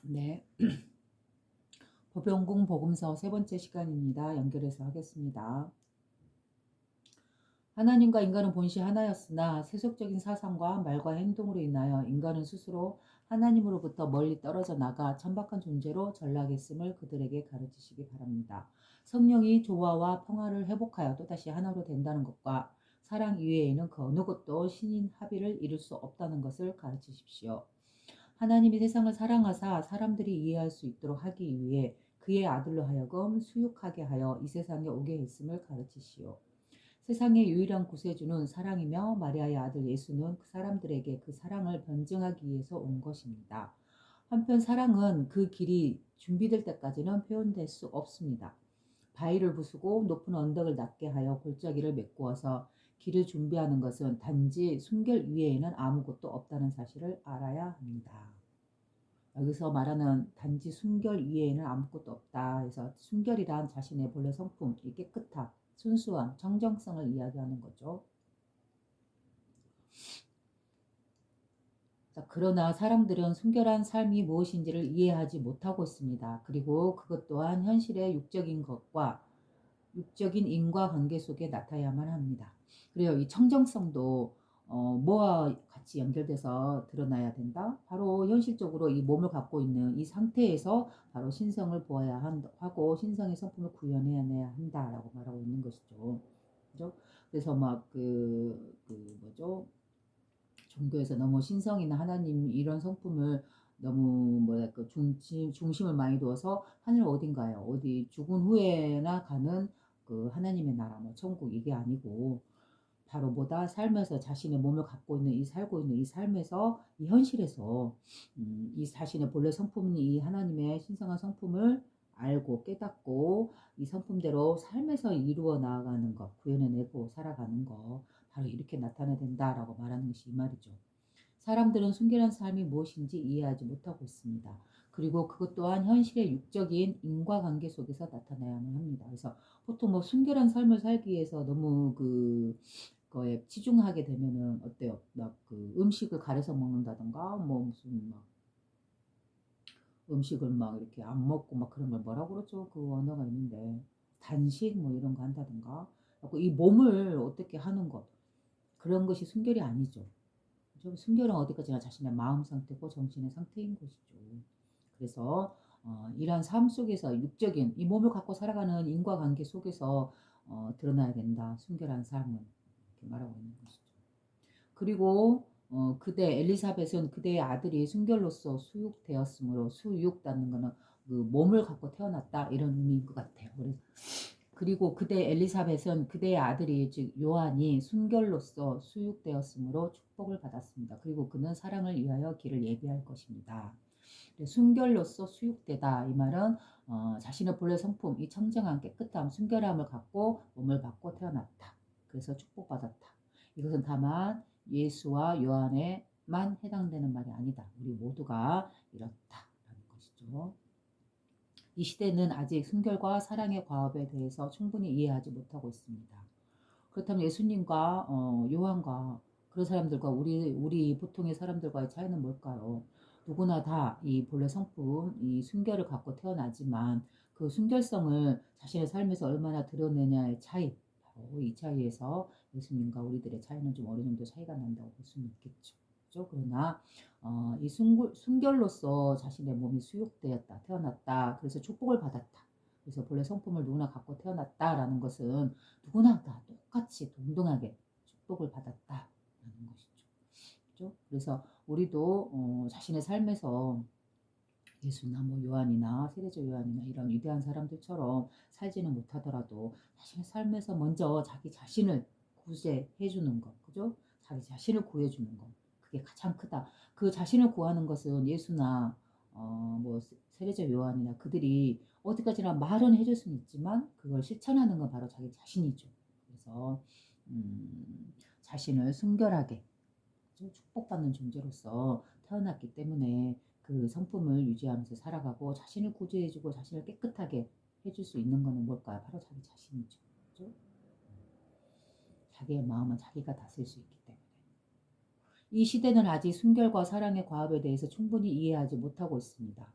네. 법연궁 복음서 세 번째 시간입니다. 연결해서 하겠습니다. 하나님과 인간은 본시 하나였으나 세속적인 사상과 말과 행동으로 인하여 인간은 스스로 하나님으로부터 멀리 떨어져 나가 천박한 존재로 전락했음을 그들에게 가르치시기 바랍니다. 성령이 조화와 평화를 회복하여 또다시 하나로 된다는 것과 사랑 이외에는 그 어느 것도 신인 합의를 이룰 수 없다는 것을 가르치십시오. 하나님이 세상을 사랑하사 사람들이 이해할 수 있도록 하기 위해 그의 아들로 하여금 수육하게 하여 이 세상에 오게 했음을 가르치시오. 세상의 유일한 구세주는 사랑이며 마리아의 아들 예수는 그 사람들에게 그 사랑을 변증하기 위해서 온 것입니다. 한편 사랑은 그 길이 준비될 때까지는 표현될 수 없습니다. 바위를 부수고 높은 언덕을 낮게 하여 골짜기를 메꾸어서 길을 준비하는 것은 단지 순결 위에는 아무것도 없다는 사실을 알아야 합니다. 여기서 말하는 단지 순결 이외에는 아무것도 없다. 그래서 순결이란 자신의 본래 성품, 이 깨끗함, 순수함, 정정성을 이야기하는 거죠. 자, 그러나 사람들은 순결한 삶이 무엇인지를 이해하지 못하고 있습니다. 그리고 그것 또한 현실의 육적인 것과 육적인 인과관계 속에 나타나야만 합니다. 그래요. 이 청정성도 뭐와 같이 연결돼서 드러나야 된다? 바로 현실적으로 이 몸을 갖고 있는 이 상태에서 바로 신성을 보아야 하고 신성의 성품을 구현해야 한다라고 말하고 있는 것이죠. 그죠? 그래서 막 뭐죠? 종교에서 너무 신성이나 하나님 이런 성품을 너무 뭐랄까 중심을 많이 두어서 하늘 어딘가요? 어디 죽은 후에나 가는 그 하나님의 나라 뭐 천국 이게 아니고 바로 뭐다 삶에서 자신의 몸을 갖고 있는 이 살고 있는 이 삶에서 이 현실에서 이 자신의 본래 성품인 이 하나님의 신성한 성품을 알고 깨닫고 이 성품대로 삶에서 이루어 나아가는 것, 구현해내고 살아가는 것 바로 이렇게 나타내야 된다라고 말하는 것이 이 말이죠. 사람들은 순결한 삶이 무엇인지 이해하지 못하고 있습니다. 그리고 그것 또한 현실의 육적인 인과관계 속에서 나타나야만 합니다. 그래서 보통 뭐 순결한 삶을 살기 위해서 너무 거에 치중하게 되면은 어때요? 막 그 음식을 가려서 먹는다던가 뭐 무슨 막 음식을 막 이렇게 안 먹고 막 그런 걸 뭐라고 그러죠? 그 언어가 있는데 단식 뭐 이런 거 한다던가 이 몸을 어떻게 하는 것 그런 것이 순결이 아니죠. 그죠? 순결은 어디까지나 자신의 마음 상태고 정신의 상태인 것이죠. 그래서 이러한 삶 속에서 육적인 이 몸을 갖고 살아가는 인과관계 속에서 드러나야 된다. 순결한 삶은 이렇게 말하고 있는 것이죠. 그리고 그대 엘리사벳은 그대의 아들이 순결로서 수육되었으므로 수육다는 것은 그 몸을 갖고 태어났다 이런 의미인 것 같아요. 그리고 그대 엘리사벳은 그대의 아들이 즉 요한이 순결로서 수육되었으므로 축복을 받았습니다. 그리고 그는 사랑을 위하여 길을 예비할 것입니다. 순결로서 수육되다 이 말은 자신의 본래 성품 이 청정한 깨끗함 순결함을 갖고 몸을 받고 태어났다. 그래서 축복받았다. 이것은 다만 예수와 요한에만 해당되는 말이 아니다. 우리 모두가 이렇다라는 것이죠. 이 시대는 아직 순결과 사랑의 과업에 대해서 충분히 이해하지 못하고 있습니다. 그렇다면 예수님과 요한과 그런 사람들과 우리 보통의 사람들과의 차이는 뭘까요? 누구나 다 이 본래 성품, 이 순결을 갖고 태어나지만 그 순결성을 자신의 삶에서 얼마나 드러내냐의 차이, 바로 이 차이에서 예수님과 우리들의 차이는 좀 어느 정도 차이가 난다고 볼 수는 있겠죠. 그죠? 그러나 이 순결로서 자신의 몸이 수육되었다, 태어났다, 그래서 축복을 받았다. 그래서 본래 성품을 누구나 갖고 태어났다라는 것은 누구나 다 똑같이 동등하게 축복을 받았다라는 것이죠. 그렇죠? 그래서 우리도 자신의 삶에서 예수나 뭐 요한이나 세례자 요한이나 이런 위대한 사람들처럼 살지는 못하더라도 자신의 삶에서 먼저 자기 자신을 구제해 주는 것, 그죠? 자기 자신을 구해 주는 것, 그게 가장 크다. 그 자신을 구하는 것은 예수나 뭐 세례자 요한이나 그들이 어디까지나 말은 해줄 수는 있지만 그걸 실천하는 건 바로 자기 자신이죠. 그래서 자신을 순결하게 축복받는 존재로서 태어났기 때문에 그 성품을 유지하면서 살아가고 자신을 구제해주고 자신을 깨끗하게 해줄 수 있는 것은 뭘까요? 바로 자기 자신이죠. 그렇죠? 자기의 마음은 자기가 다스릴 수 있기 때문에. 이 시대는 아직 순결과 사랑의 과업에 대해서 충분히 이해하지 못하고 있습니다.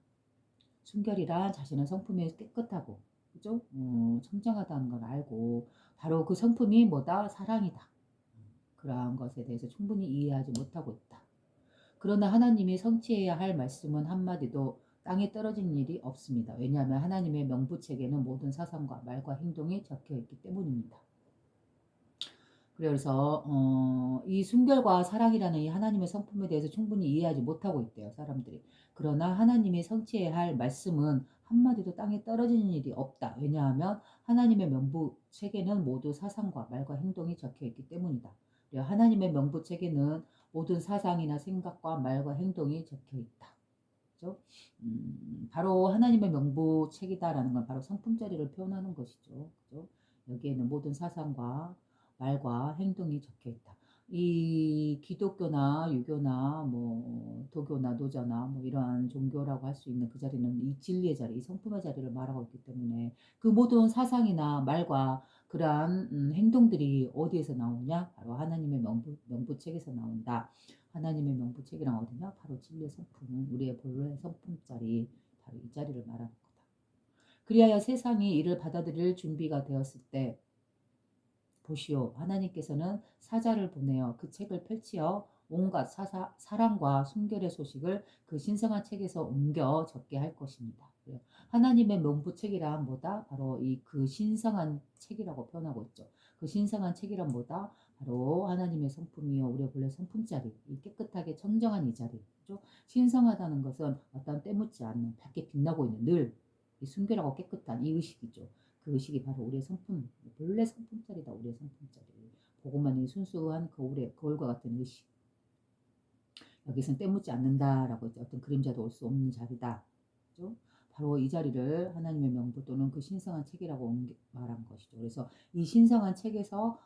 순결이란 자신의 성품이 깨끗하고, 그죠? 청정하다는 걸 알고, 바로 그 성품이 뭐다? 사랑이다. 그러한 것에 대해서 충분히 이해하지 못하고 있다. 그러나 하나님이 성취해야 할 말씀은 한마디도 땅에 떨어진 일이 없습니다. 왜냐하면 하나님의 명부책에는 모든 사상과 말과 행동이 적혀 있기 때문입니다. 그래서 이 순결과 사랑이라는 이 하나님의 성품에 대해서 충분히 이해하지 못하고 있대요, 사람들이. 그러나 하나님이 성취해야 할 말씀은 한마디도 땅에 떨어지는 일이 없다. 왜냐하면 하나님의 명부 책에는 모두 사상과 말과 행동이 적혀 있기 때문이다. 그리고 하나님의 명부 책에는 모든 사상이나 생각과 말과 행동이 적혀 있다. 그죠? 바로 하나님의 명부 책이다라는 건 바로 성품자리를 표현하는 것이죠. 그죠? 여기에는 모든 사상과 말과 행동이 적혀 있다. 이 기독교나 유교나 뭐 도교나 노자나 뭐 이러한 종교라고 할 수 있는 그 자리는 이 진리의 자리, 이 성품의 자리를 말하고 있기 때문에 그 모든 사상이나 말과 그러한 행동들이 어디에서 나오냐? 바로 하나님의 명부책에서 나온다. 하나님의 명부책이란 어디냐? 바로 진리의 성품, 우리의 본래의 성품자리, 바로 이 자리를 말하는 거다. 그리하여 세상이 이를 받아들일 준비가 되었을 때 보시오. 하나님께서는 사자를 보내어 그 책을 펼치어 온갖 사랑과 순결의 소식을 그 신성한 책에서 옮겨 적게 할 것입니다. 하나님의 명부책이란 뭐다? 바로 이 그 신성한 책이라고 표현하고 있죠. 그 신성한 책이란 뭐다? 바로 하나님의 성품이요. 우리의 본래 성품자리. 이 깨끗하게 청정한 이 자리. 그죠? 신성하다는 것은 어떤 때묻지 않는 밝게 빛나고 있는 늘 이 순결하고 깨끗한 이 의식이죠. 그 의식이 바로 우리의 성품, 본래 성품자리다. 우리의 성품자리. 보고만 이 순수한 거울과 같은 의식. 여기서는 때묻지 않는다라고 했죠. 어떤 그림자도 올 수 없는 자리다. 그죠? 바로 이 자리를 하나님의 명부 또는 그 신성한 책이라고 말한 것이죠. 그래서 이 신성한 책에서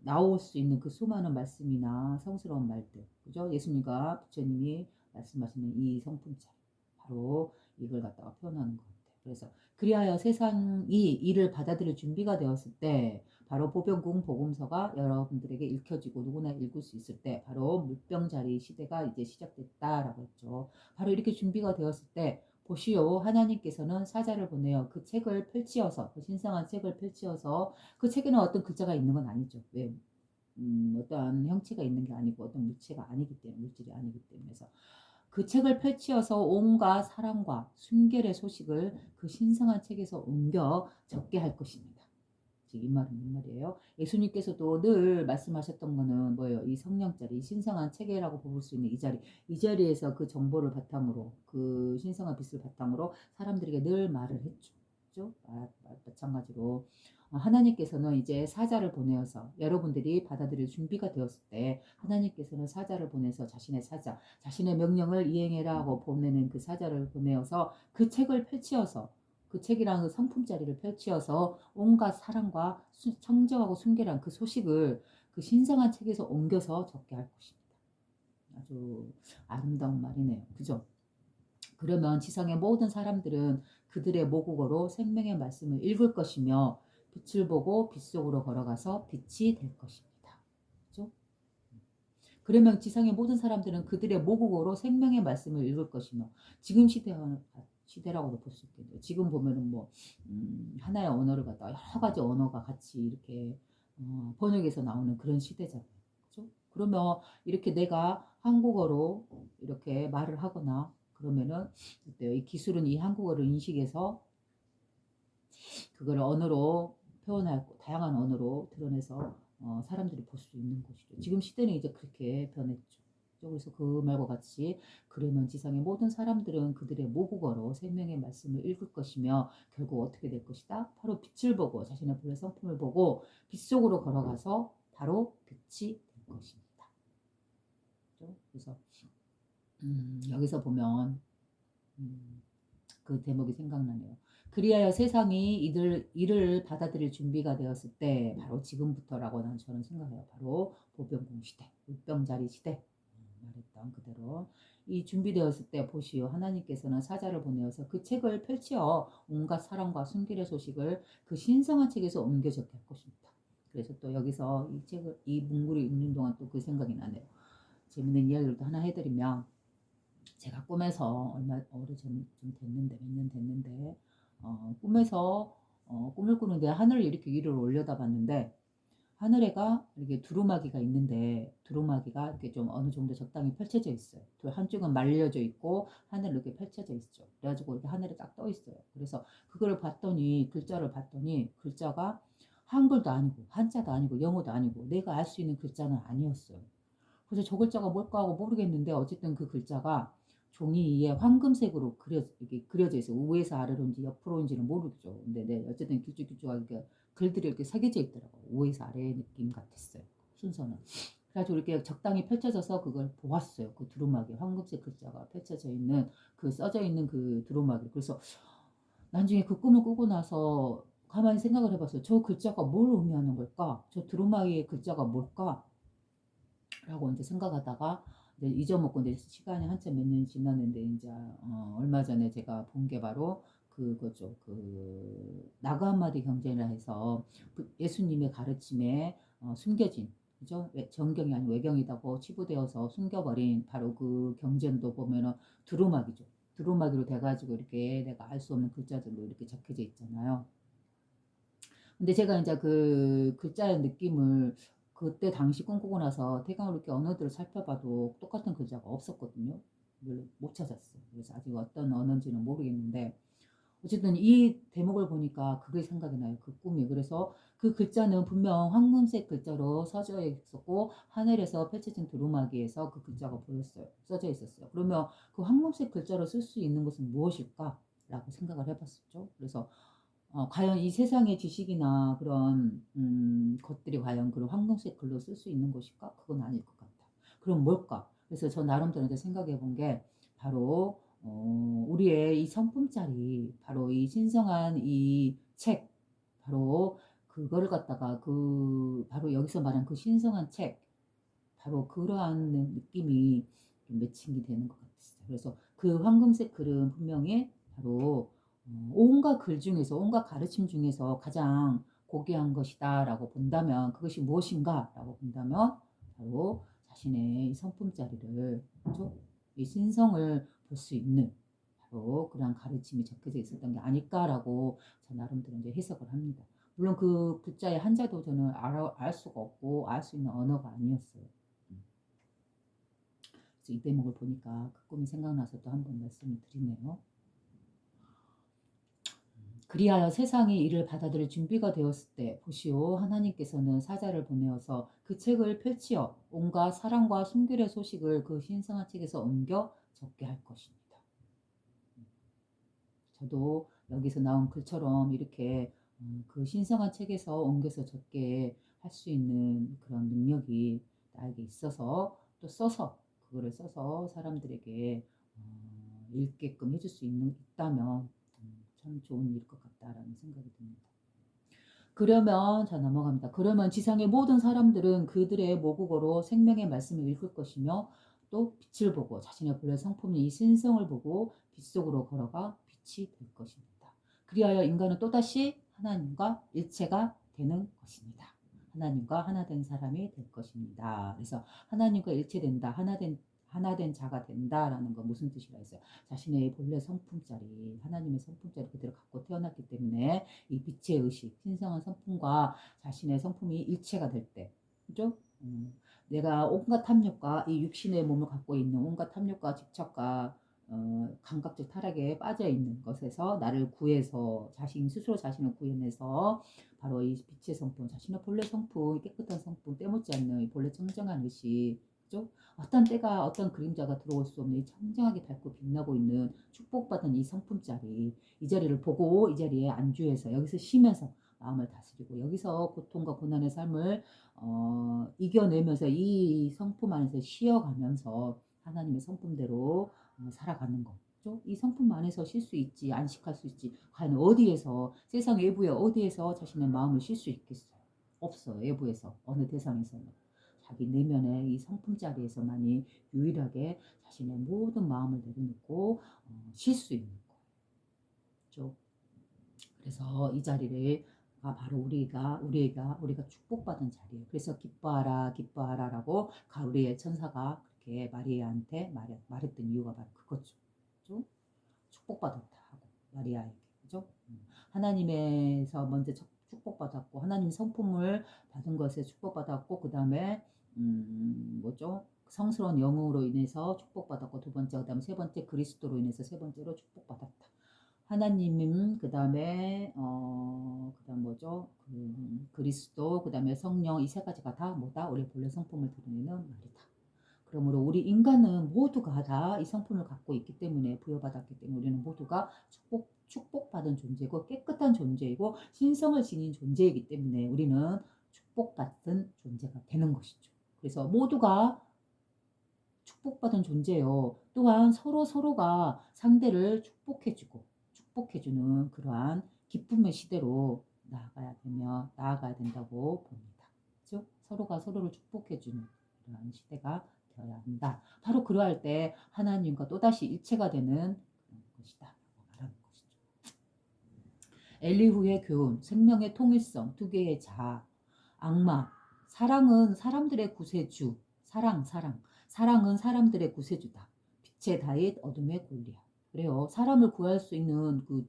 나올 수 있는 그 수많은 말씀이나 성스러운 말들, 그죠? 예수님과 부처님이 말씀하시는 이 성품자리, 바로 이걸 갖다가 표현하는 것 같아요. 그래서 그리하여 세상이 이를 받아들일 준비가 되었을 때 바로 보병궁 복음서가 여러분들에게 읽혀지고 누구나 읽을 수 있을 때 바로 물병자리 시대가 이제 시작됐다라고 했죠. 바로 이렇게 준비가 되었을 때 보시오 하나님께서는 사자를 보내어 그 책을 펼치어서 그 신성한 책을 펼치어서 그 책에는 어떤 글자가 있는 건 아니죠. 왜? 어떠한 형체가 있는 게 아니고 어떤 물체가 아니기 때문에 물질이 아니기 때문에 그래서 그 책을 펼치어서 온갖 사랑과 순결의 소식을 그 신성한 책에서 옮겨 적게 할 것입니다. 이 말은 무슨 말이에요? 예수님께서도 늘 말씀하셨던 거는 뭐예요? 이 성령자리, 신성한 체계라고 볼 수 있는 이 자리, 이 자리에서 그 정보를 바탕으로, 그 신성한 빛을 바탕으로 사람들에게 늘 말을 했죠. 그죠? 마찬가지로 하나님께서는 이제 사자를 보내어서 여러분들이 받아들일 준비가 되었을 때 하나님께서는 사자를 보내서 자신의 사자, 자신의 명령을 이행해라 하고 보내는 그 사자를 보내어서 그 책을 펼치어서 그 책이랑 그 성품자리를 펼치어서 온갖 사랑과 청정하고 순결한 그 소식을 그 신성한 책에서 옮겨서 적게 할 것입니다. 아주 아름다운 말이네요. 그죠? 그러면 지상의 모든 사람들은 그들의 모국어로 생명의 말씀을 읽을 것이며 빛을 보고 빛 속으로 걸어가서 빛이 될 것입니다. 그죠? 그러면 지상의 모든 사람들은 그들의 모국어로 생명의 말씀을 읽을 것이며 지금 시대라고도 볼 수 있겠네요. 지금 보면은 뭐 하나의 언어를 갖다가 여러 가지 언어가 같이 이렇게 번역해서 나오는 그런 시대잖아요. 그렇죠? 그러면 이렇게 내가 한국어로 이렇게 말을 하거나 그러면은 이 기술은 이 한국어를 인식해서 그걸 언어로 표현하고 다양한 언어로 드러내서 사람들이 볼 수 있는 것이죠. 지금 시대는 이제 그렇게 변했죠. 그래서 그 말과 같이 그러면 지상의 모든 사람들은 그들의 모국어로 생명의 말씀을 읽을 것이며 결국 어떻게 될 것이다? 바로 빛을 보고 자신의 본래 성품을 보고 빛 속으로 걸어가서 바로 빛이 될 것입니다. 그래서 여기서 보면 그 대목이 생각나네요. 그리하여 세상이 이를 받아들일 준비가 되었을 때 바로 지금부터라고 저는 생각해요. 바로 보병궁 시대, 물병자리 시대 말했던 그대로 이 준비되었을 때 보시오 하나님께서는 사자를 보내어서 그 책을 펼치어 온갖 사랑과 순결의 소식을 그 신성한 책에서 옮겨 적게 할 것입니다. 그래서 또 여기서 이 문구를 읽는 동안 또 그 생각이 나네요. 재밌는 이야기를 또 하나 해드리면 제가 꿈에서 얼마 오래전 좀 됐는데 몇 년 됐는데 꿈에서 꿈을 꾸는데 하늘을 이렇게 위로 올려다봤는데 하늘에가 이렇게 두루마기가 있는데 두루마기가 이렇게 좀 어느 정도 적당히 펼쳐져 있어요. 한쪽은 말려져 있고 하늘로 이렇게 펼쳐져 있죠. 그래가지고 이렇게 하늘에 딱 떠 있어요. 그래서 그거를 봤더니 글자를 봤더니 글자가 한글도 아니고 한자도 아니고 영어도 아니고 내가 알 수 있는 글자는 아니었어요. 그래서 저 글자가 뭘까 하고 모르겠는데 어쨌든 그 글자가 종이 위에 황금색으로 이렇게 그려져 있어요. 위에서 아래로인지 옆으로인지는 모르겠죠. 근데 네, 어쨌든 길쭉길쭉하게 글들이 이렇게 새겨져 있더라고요. 위에서 아래 느낌 같았어요. 순서는. 그래가지고 이렇게 적당히 펼쳐져서 그걸 보았어요. 그 두루마기 황금색 글자가 펼쳐져 있는 그 써져 있는 그 두루마기. 그래서 나중에 그 꿈을 꾸고 나서 가만히 생각을 해봤어요. 저 글자가 뭘 의미하는 걸까? 저 두루마기의 글자가 뭘까? 라고 이제 생각하다가 이제 잊어먹고 이제 시간이 한참 몇 년이 지났는데 이제 얼마 전에 제가 본 게 바로 그거죠. 그 나그 한마디 경전이라 해서 예수님의 가르침에 숨겨진 그죠? 정경이 아닌 외경이라고 치부되어서 숨겨버린 바로 그 경전도 보면은 두루마기죠. 두루마기로 돼가지고 이렇게 내가 알 수 없는 글자들로 이렇게 적혀져 있잖아요. 근데 제가 이제 그 글자의 느낌을 그때 당시 꿈꾸고 나서 태강을 이렇게 언어들을 살펴봐도 똑같은 글자가 없었거든요. 못 찾았어요. 그래서 아직 어떤 언어인지는 모르겠는데 어쨌든 이 대목을 보니까 그게 생각이 나요. 그 꿈이. 그래서 그 글자는 분명 황금색 글자로 써져 있었고 하늘에서 펼쳐진 두루마기에서 그 글자가 보였어요. 써져 있었어요. 그러면 그 황금색 글자로 쓸 수 있는 것은 무엇일까? 라고 생각을 해봤었죠. 그래서 과연 이 세상의 지식이나 그런 것들이 과연 그런 황금색 글로 쓸 수 있는 것일까? 그건 아닐 것 같다. 그럼 뭘까? 그래서 저 나름대로 이제 생각해 본 게 바로 우리의 이 성품짜리 바로 이 신성한 이 책 바로 그거를 갖다가 그 바로 여기서 말한 그 신성한 책 바로 그러한 느낌이 좀 매칭이 되는 것 같았어요. 그래서 그 황금색 글은 분명히 바로 온갖 글 중에서 온갖 가르침 중에서 가장 고귀한 것이다라고 본다면 그것이 무엇인가라고 본다면 바로 자신의 이 성품자리를 그렇죠? 이 신성을 볼 수 있는 바로 그러한 가르침이 적혀져 있었던 게 아닐까라고 저 나름대로 이제 해석을 합니다. 물론 그 글자의 한자도 저는 알 수가 없고 알 수 있는 언어가 아니었어요. 그래서 이 대목을 보니까 그 꿈이 생각나서 또 한 번 말씀을 드리네요. 그리하여 세상이 이를 받아들일 준비가 되었을 때 보시오 하나님께서는 사자를 보내어서 그 책을 펼치어 온갖 사랑과 순결의 소식을 그 신성한 책에서 옮겨 적게 할 것입니다. 저도 여기서 나온 글처럼 이렇게 그 신성한 책에서 옮겨서 적게 할 수 있는 그런 능력이 나에게 있어서 또 써서 그거를 써서 사람들에게 읽게끔 해줄 수 있다면 참 좋은 일일 것 같다라는 생각이 듭니다. 그러면 자 넘어갑니다. 그러면 지상의 모든 사람들은 그들의 모국어로 생명의 말씀을 읽을 것이며 또 빛을 보고 자신의 본래 성품인 이 신성을 보고 빛 속으로 걸어가 빛이 될 것입니다. 그리하여 인간은 또다시 하나님과 일체가 되는 것입니다. 하나님과 하나 된 사람이 될 것입니다. 그래서 하나님과 일체된다. 하나 된 자가 된다라는 건 무슨 뜻이라 했어요? 자신의 본래 성품짜리 하나님의 성품짜리 그대로 갖고 태어났기 때문에 이 빛의 의식, 신성한 성품과 자신의 성품이 일체가 될 때, 그죠? 내가 온갖 탐욕과 이 육신의 몸을 갖고 있는 온갖 탐욕과 집착과 감각적 타락에 빠져 있는 것에서 나를 구해서 자신 스스로 자신을 구해내서 바로 이 빛의 성품, 자신의 본래 성품, 깨끗한 성품, 때묻지 않는 이 본래 청정한 의식, 그죠? 어떤 때가 어떤 그림자가 들어올 수 없는 이 청정하게 밝고 빛나고 있는 축복받은 이 성품짜리 이 자리를 보고 이 자리에 안주해서 여기서 쉬면서 마음을 다스리고 여기서 고통과 고난의 삶을 이겨내면서 이 성품 안에서 쉬어가면서 하나님의 성품대로 살아가는 거죠. 이 성품 안에서 쉴 수 있지 안식할 수 있지 과연 어디에서 세상 외부에 어디에서 자신의 마음을 쉴 수 있겠어요? 없어요. 외부에서 어느 대상에서는 자기 내면의 이 성품 자리에서만이 유일하게 자신의 모든 마음을 내려놓고 쉴 수 있는 거죠. 그래서 이 자리를 바로 우리가 축복받은 자리예요. 그래서 기뻐하라 기뻐하라라고 가을의 천사가 이렇게 마리아한테 말했던 이유가 바로 그거죠. 그죠? 축복받았다 하고 마리아에게. 그죠? 하나님에서 먼저 축복받았고 하나님 성품을 받은 것에 축복받았고 그 다음에 뭐죠? 성스러운 영으로 인해서 축복받았고 두 번째 그 다음에 세 번째 그리스도로 인해서 세 번째로 축복받았다. 하나님 그 다음에 그다음 뭐죠? 그리스도 그 다음에 성령 이 세 가지가 다 뭐다? 우리 본래 성품을 드러내는 말이다. 그러므로 우리 인간은 모두가 다 이 성품을 갖고 있기 때문에 부여받았기 때문에 우리는 모두가 축복받은 존재고 깨끗한 존재이고 신성을 지닌 존재이기 때문에 우리는 축복받은 존재가 되는 것이죠. 그래서 모두가 축복받은 존재요. 또한 서로가 상대를 축복해주는 그러한 기쁨의 시대로 나아가야 된다고 봅니다. 그렇죠? 서로가 서로를 축복해주는 그러한 시대가 되어야 한다. 바로 그러할 때 하나님과 또다시 일체가 되는 그런 것이다. 라고 말하는 것이죠. 엘리후의 교훈, 생명의 통일성, 두 개의 자아, 악마, 사랑은 사람들의 구세주, 사랑은 사람들의 구세주다. 빛의 다윗, 어둠의 골리앗. 그래요. 사람을 구할 수 있는 그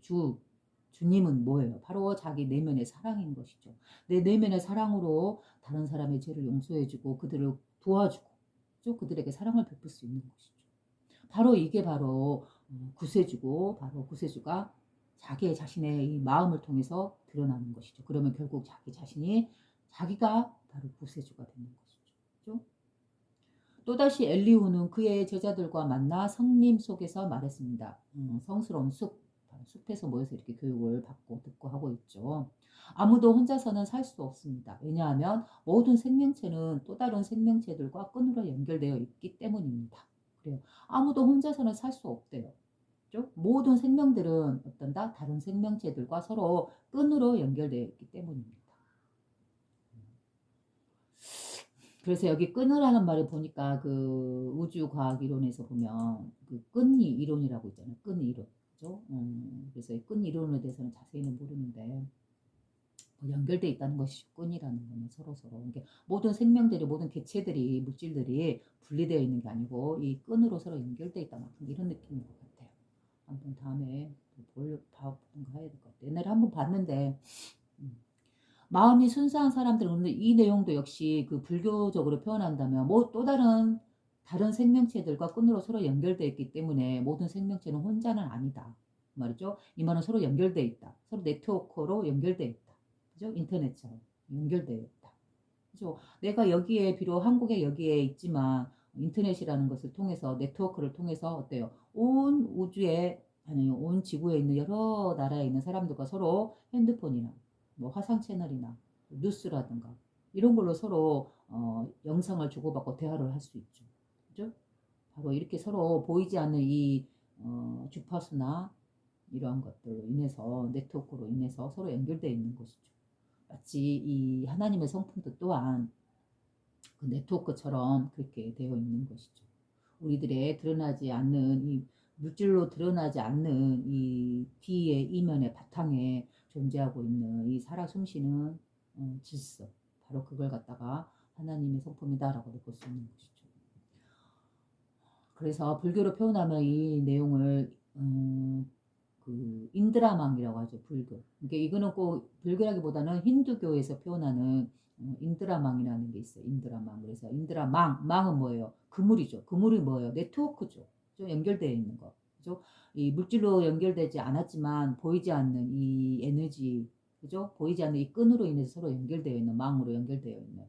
주님은 뭐예요? 바로 자기 내면의 사랑인 것이죠. 내 내면의 사랑으로 다른 사람의 죄를 용서해주고 그들을 도와주고 그들에게 사랑을 베풀 수 있는 것이죠. 바로 이게 바로 구세주고 바로 구세주가 자신의 이 마음을 통해서 드러나는 것이죠. 그러면 결국 자기가 바로 구세주가 되는 것이죠. 그렇죠? 또다시 엘리후는 그의 제자들과 만나 성림 속에서 말했습니다. 성스러운 숲에서 모여서 이렇게 교육을 받고 듣고 하고 있죠. 아무도 혼자서는 살 수 없습니다. 왜냐하면 모든 생명체는 또 다른 생명체들과 끈으로 연결되어 있기 때문입니다. 그래요. 아무도 혼자서는 살 수 없대요. 그렇죠? 모든 생명들은 어떤다? 다른 생명체들과 서로 끈으로 연결되어 있기 때문입니다. 그래서 여기 끈이라는 말을 보니까 그 우주과학 이론에서 보면 그 끈이 이론이라고 있잖아요. 끈 이론. 그죠? 그래서 이 끈 이론에 대해서는 자세히는 모르는데 뭐 연결되어 있다는 것이 끈이라는 거는 서로. 그러니까 모든 생명들이 모든 개체들이 물질들이 분리되어 있는 게 아니고 이 끈으로 서로 연결되어 있다만큼 이런 느낌인 것 같아요. 한번 다음에 봐보는 거 해야 될 것 같아요. 옛날에 한번 봤는데 마음이 순수한 사람들은 그런데 이 내용도 역시 그 불교적으로 표현한다면 뭐 또 다른 생명체들과 끈으로 서로 연결되어 있기 때문에 모든 생명체는 혼자는 아니다. 말이죠. 이 말은 서로 연결되어 있다. 서로 네트워크로 연결되어 있다. 그죠? 인터넷처럼 연결되어 있다. 그죠? 내가 여기에 비록 한국에 여기에 있지만 인터넷이라는 것을 통해서 네트워크를 통해서 어때요? 온 우주에 아니 온 지구에 있는 여러 나라에 있는 사람들과 서로 핸드폰이나 뭐 화상 채널이나 뉴스라든가 이런 걸로 서로 영상을 주고받고 대화를 할 수 있죠. 그죠? 바로 이렇게 서로 보이지 않는 이 주파수나 이러한 것들로 인해서 네트워크로 인해서 서로 연결되어 있는 것이죠. 마치 이 하나님의 성품도 또한 그 네트워크처럼 그렇게 되어 있는 것이죠. 우리들의 드러나지 않는 이 물질로 드러나지 않는 이 뒤에 이면의 바탕에 존재하고 있는 이 살아 숨쉬는 질서 바로 그걸 갖다가 하나님의 성품이다라고 볼 수 있는 것이죠. 그래서 불교로 표현하면 이 내용을 그 인드라망이라고 하죠. 불교. 그러니까 이거는 꼭 불교라기보다는 힌두교에서 표현하는 인드라망이라는 게 있어요. 인드라망. 그래서 망은 뭐예요? 그물이죠. 그물이 뭐예요? 네트워크죠. 좀 연결되어 있는 거. 그죠? 이 물질로 연결되지 않았지만 보이지 않는 이 에너지, 그죠? 보이지 않는 이 끈으로 인해서 서로 연결되어 있는 망으로 연결되어 있는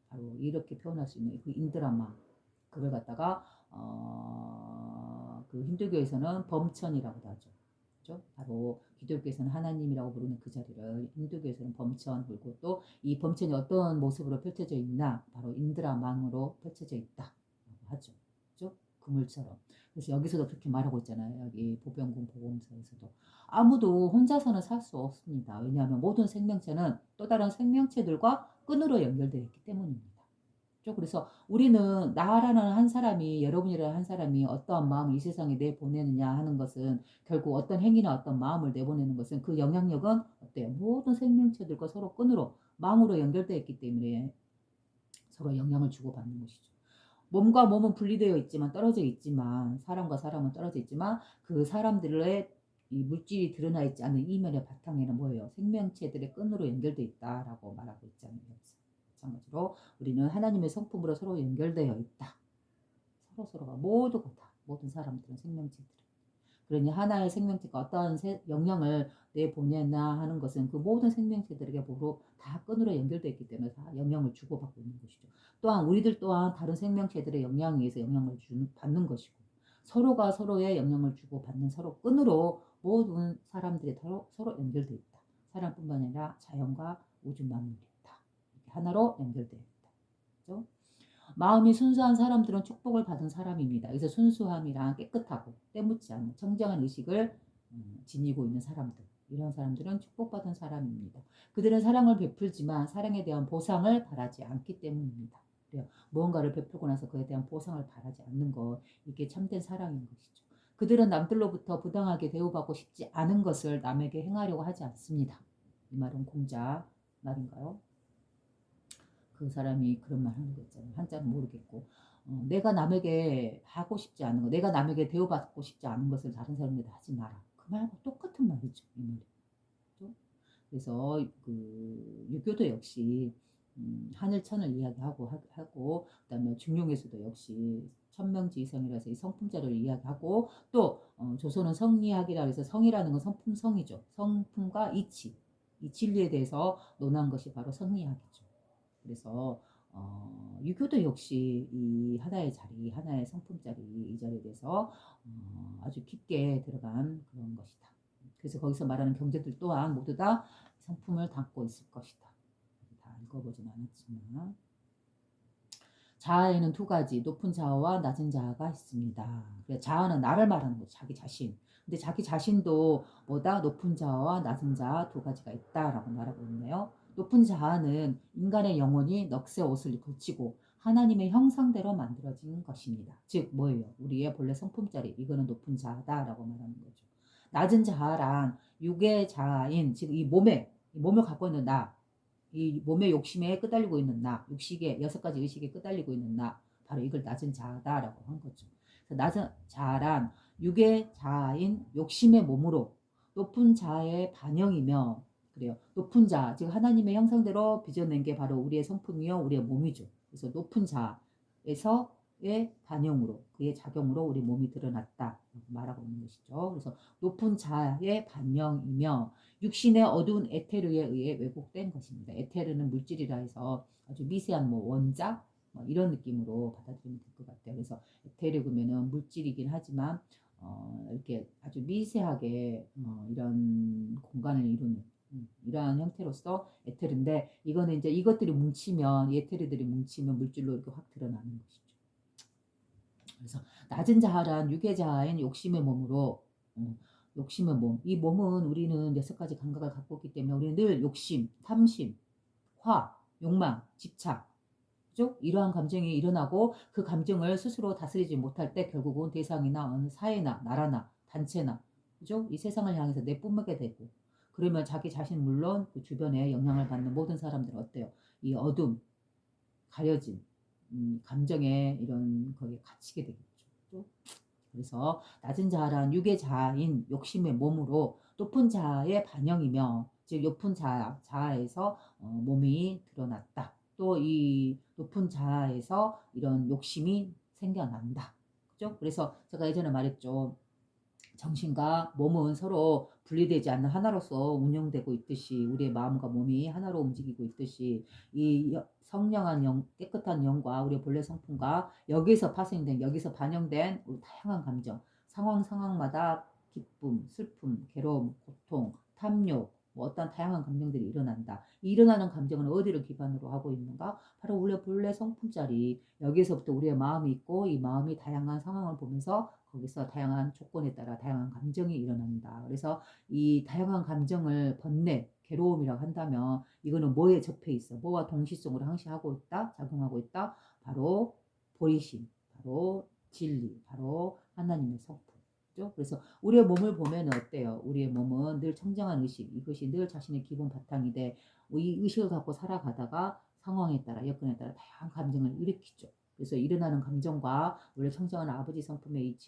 바로 이렇게 표현할 수 있는 그 인드라망. 그걸 갖다가 그 힌두교에서는 범천이라고도 하죠. 그죠? 바로 기독교에서는 하나님이라고 부르는 그 자리를 힌두교에서는 범천 그리고 또 이 범천이 어떤 모습으로 펼쳐져 있나 바로 인드라망으로 펼쳐져 있다라고 하죠. 그죠? 그물처럼. 그래서 여기서도 그렇게 말하고 있잖아요. 여기 보병군 보험서에서도 아무도 혼자서는 살 수 없습니다. 왜냐하면 모든 생명체는 또 다른 생명체들과 끈으로 연결되어 있기 때문입니다. 그래서 우리는 나라는 한 사람이 여러분이라는 한 사람이 어떠한 마음을 이 세상에 내보내느냐 하는 것은 결국 어떤 행위나 어떤 마음을 내보내는 것은 그 영향력은 어때요? 모든 생명체들과 서로 끈으로 마음으로 연결되어 있기 때문에 서로 영향을 주고받는 것이죠. 몸과 몸은 분리되어 있지만 떨어져 있지만 사람과 사람은 떨어져 있지만 그 사람들의 이 물질이 드러나 있지 않은 이면의 바탕에는 뭐예요? 생명체들의 끈으로 연결되어 있다라고 말하고 있잖아요. 마찬가지로 우리는 하나님의 성품으로 서로 연결되어 있다. 서로가 모두가 다 모든 사람들은 생명체들. 그러니 하나의 생명체가 어떠한 영향을 내보내나 하는 것은 그 모든 생명체들에게 모두 다 끈으로 연결되어 있기 때문에 다 영향을 주고받고 있는 것이죠. 또한 우리들 또한 다른 생명체들의 영향에 의해서 영향을 받는 것이고 서로가 서로의 영향을 주고받는 서로 끈으로 모든 사람들이 서로 연결되어 있다. 사람뿐만 아니라 자연과 우주 만물이 다 하나로 연결되어 있다. 그렇죠? 마음이 순수한 사람들은 축복을 받은 사람입니다. 그래서 순수함이랑 깨끗하고 때묻지 않은 청정한 의식을 지니고 있는 사람들. 이런 사람들은 축복받은 사람입니다. 그들은 사랑을 베풀지만 사랑에 대한 보상을 바라지 않기 때문입니다. 그래요. 무언가를 베풀고 나서 그에 대한 보상을 바라지 않는 것, 이게 참된 사랑인 것이죠. 그들은 남들로부터 부당하게 대우받고 싶지 않은 것을 남에게 행하려고 하지 않습니다. 이 말은 공자 말인가요? 그 사람이 그런 말 하는 거 있잖아요. 한자는 모르겠고 내가 남에게 하고 싶지 않은 거, 내가 남에게 대우받고 싶지 않은 것을 다른 사람에게 하지 마라. 그 말과 똑같은 말이죠. 이 말이. 그렇죠? 그래서 그 유교도 역시 하늘천을 이야기하고 그다음에 중용에서도 역시 천명지성이라서 이 성품자를 이야기하고 또 조선은 성리학이라 해서 성이라는 건 성품성이죠. 성품과 이치, 이 진리에 대해서 논한 것이 바로 성리학이죠. 그래서 유교도 역시 이 하나의 자리, 하나의 성품자리 이 자리에 대해서 아주 깊게 들어간 그런 것이다. 그래서 거기서 말하는 경제들 또한 모두 다 성품을 담고 있을 것이다. 다 읽어보진 않았지만 자아에는 두 가지 높은 자아와 낮은 자아가 있습니다. 자아는 나를 말하는 거죠. 자기 자신. 근데 자기 자신도 뭐다? 높은 자아와 낮은 자아 두 가지가 있다라고 말하고 있네요. 높은 자아는 인간의 영혼이 넋의 옷을 걸치고 하나님의 형상대로 만들어진 것입니다. 즉 뭐예요? 우리의 본래 성품자리 이거는 높은 자아다라고 말하는 거죠. 낮은 자아란 육의 자아인 즉 이 몸을 갖고 있는 나, 이 몸의 욕심에 끄달리고 있는 나, 육식의 6가지 의식에 끄달리고 있는 나, 바로 이걸 낮은 자아다라고 한 거죠. 그래서 낮은 자아란 육의 자아인 욕심의 몸으로 높은 자아의 반영이며, 그래요. 높은 자아, 즉 하나님의 형상대로 빚어낸 게 바로 우리의 성품이요, 우리의 몸이죠. 그래서 높은 자아에서의 반영으로, 그의 작용으로 우리 몸이 드러났다 말하고 있는 것이죠. 그래서 높은 자아의 반영이며 육신의 어두운 에테르에 의해 왜곡된 것입니다. 에테르는 물질이라 해서 아주 미세한 뭐 원자 뭐 이런 느낌으로 받아들이면 될 것 같아요. 그래서 에테르 그러면은 물질이긴 하지만 이렇게 아주 미세하게 이런 공간을 이루는 이러한 형태로서 에테르인데 이거는 이제 이것들이 뭉치면 에테르들이 뭉치면 물질로 이렇게 확 드러나는 것이죠. 그래서 낮은 자아란 육의 자아인 욕심의 몸으로 욕심의 몸. 이 몸은 우리는 6가지 감각을 갖고 있기 때문에 우리는 늘 욕심, 탐심, 화, 욕망, 집착, 그죠? 이러한 감정이 일어나고 그 감정을 스스로 다스리지 못할 때 결국은 대상이나 어느 사회나 나라나 단체나 그죠? 이 세상을 향해서 내뿜게 되고 그러면 자기 자신 물론 그 주변에 영향을 받는 모든 사람들은 어때요? 이 어둠, 가려진 감정에 이런 거기에 갇히게 되겠죠. 그죠? 그래서 낮은 자아란 육의 자아인 욕심의 몸으로 높은 자아의 반영이며 즉 높은 자아에서 몸이 드러났다. 또 이 높은 자아에서 이런 욕심이 생겨난다. 그죠? 그래서 제가 예전에 말했죠. 정신과 몸은 서로 분리되지 않는 하나로서 운영되고 있듯이 우리의 마음과 몸이 하나로 움직이고 있듯이 이 성령한 영, 깨끗한 영과 우리의 본래 성품과 여기서 파생된 여기서 반영된 우리 다양한 감정 상황마다 기쁨, 슬픔, 괴로움, 고통, 탐욕 뭐 어떤 다양한 감정들이 일어난다. 이 일어나는 감정은 어디를 기반으로 하고 있는가? 바로 우리의 본래 성품자리 여기서부터 우리의 마음이 있고 이 마음이 다양한 상황을 보면서 거기서 다양한 조건에 따라 다양한 감정이 일어난다. 그래서 이 다양한 감정을 번뇌, 괴로움이라고 한다면 이거는 뭐에 접해 있어? 뭐와 동시성으로 항시하고 있다? 작용하고 있다? 바로 보이심, 바로 진리, 바로 하나님의 성품. 그죠? 그래서 우리의 몸을 보면 어때요? 우리의 몸은 늘 청정한 의식, 이것이 늘 자신의 기본 바탕이 돼. 이 의식을 갖고 살아가다가 상황에 따라, 여건에 따라 다양한 감정을 일으키죠. 그래서 일어나는 감정과 원래 청정한 아버지 성품의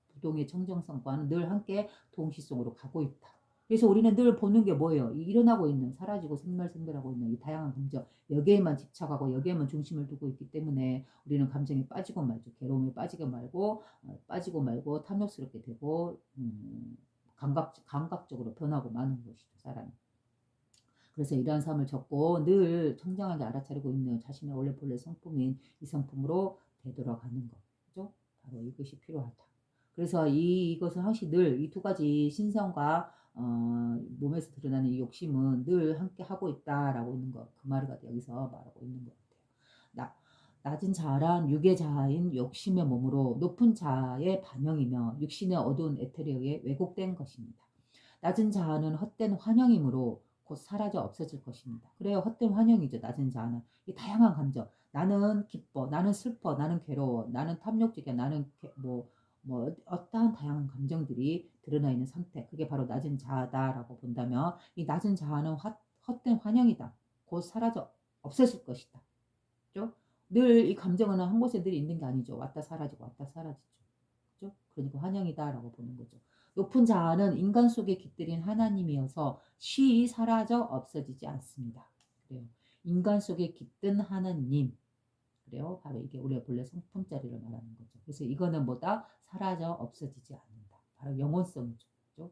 부동의 청정성과는 늘 함께 동시송으로 가고 있다. 그래서 우리는 늘 보는 게 뭐예요? 이 일어나고 있는 사라지고 생멸생멸하고 있는 이 다양한 감정 여기에만 집착하고 여기에만 중심을 두고 있기 때문에 우리는 감정에 빠지고 말죠. 괴로움에 빠지고 말고 탐욕스럽게 되고 감각적으로 변하고 마는 것이죠. 사람이. 그래서 이러한 삶을 접고 늘 청정하게 알아차리고 있는 자신의 원래 본래 성품인 이 성품으로 되돌아가는 것. 그죠? 바로 이것이 필요하다. 그래서 이것은 항시 늘 이 두 가지 신성과 몸에서 드러나는 이 욕심은 늘 함께 하고 있다라고 있는 것. 그 말을 여기서 말하고 있는 것 같아요. 낮은 자아란 육의 자아인 욕심의 몸으로 높은 자아의 반영이며 육신의 어두운 에테리에 의해 왜곡된 것입니다. 낮은 자아는 헛된 환영이므로 곧 사라져 없어질 것입니다. 그래요. 헛된 환영이죠. 낮은 자아는. 이 다양한 감정. 나는 기뻐, 나는 슬퍼, 나는 괴로워, 나는 탐욕적이야, 나는 어떠한 다양한 감정들이 드러나 있는 상태. 그게 바로 낮은 자아다라고 본다면 이 낮은 자아는 헛된 환영이다. 곧 사라져 없어질 것이다. 그죠? 늘 이 감정은 한 곳에 늘 있는 게 아니죠. 왔다 사라지고 왔다 사라지죠. 그죠? 그러니까 환영이다라고 보는 거죠. 높은 자아는 인간 속에 깃들인 하나님이어서 쉬이 사라져 없어지지 않습니다. 그래요. 인간 속에 깃든 하나님. 그래요. 바로 이게 우리가 본래 성품자리를 말하는 거죠. 그래서 이거는 뭐다? 사라져 없어지지 않는다. 바로 영혼성이죠. 그죠?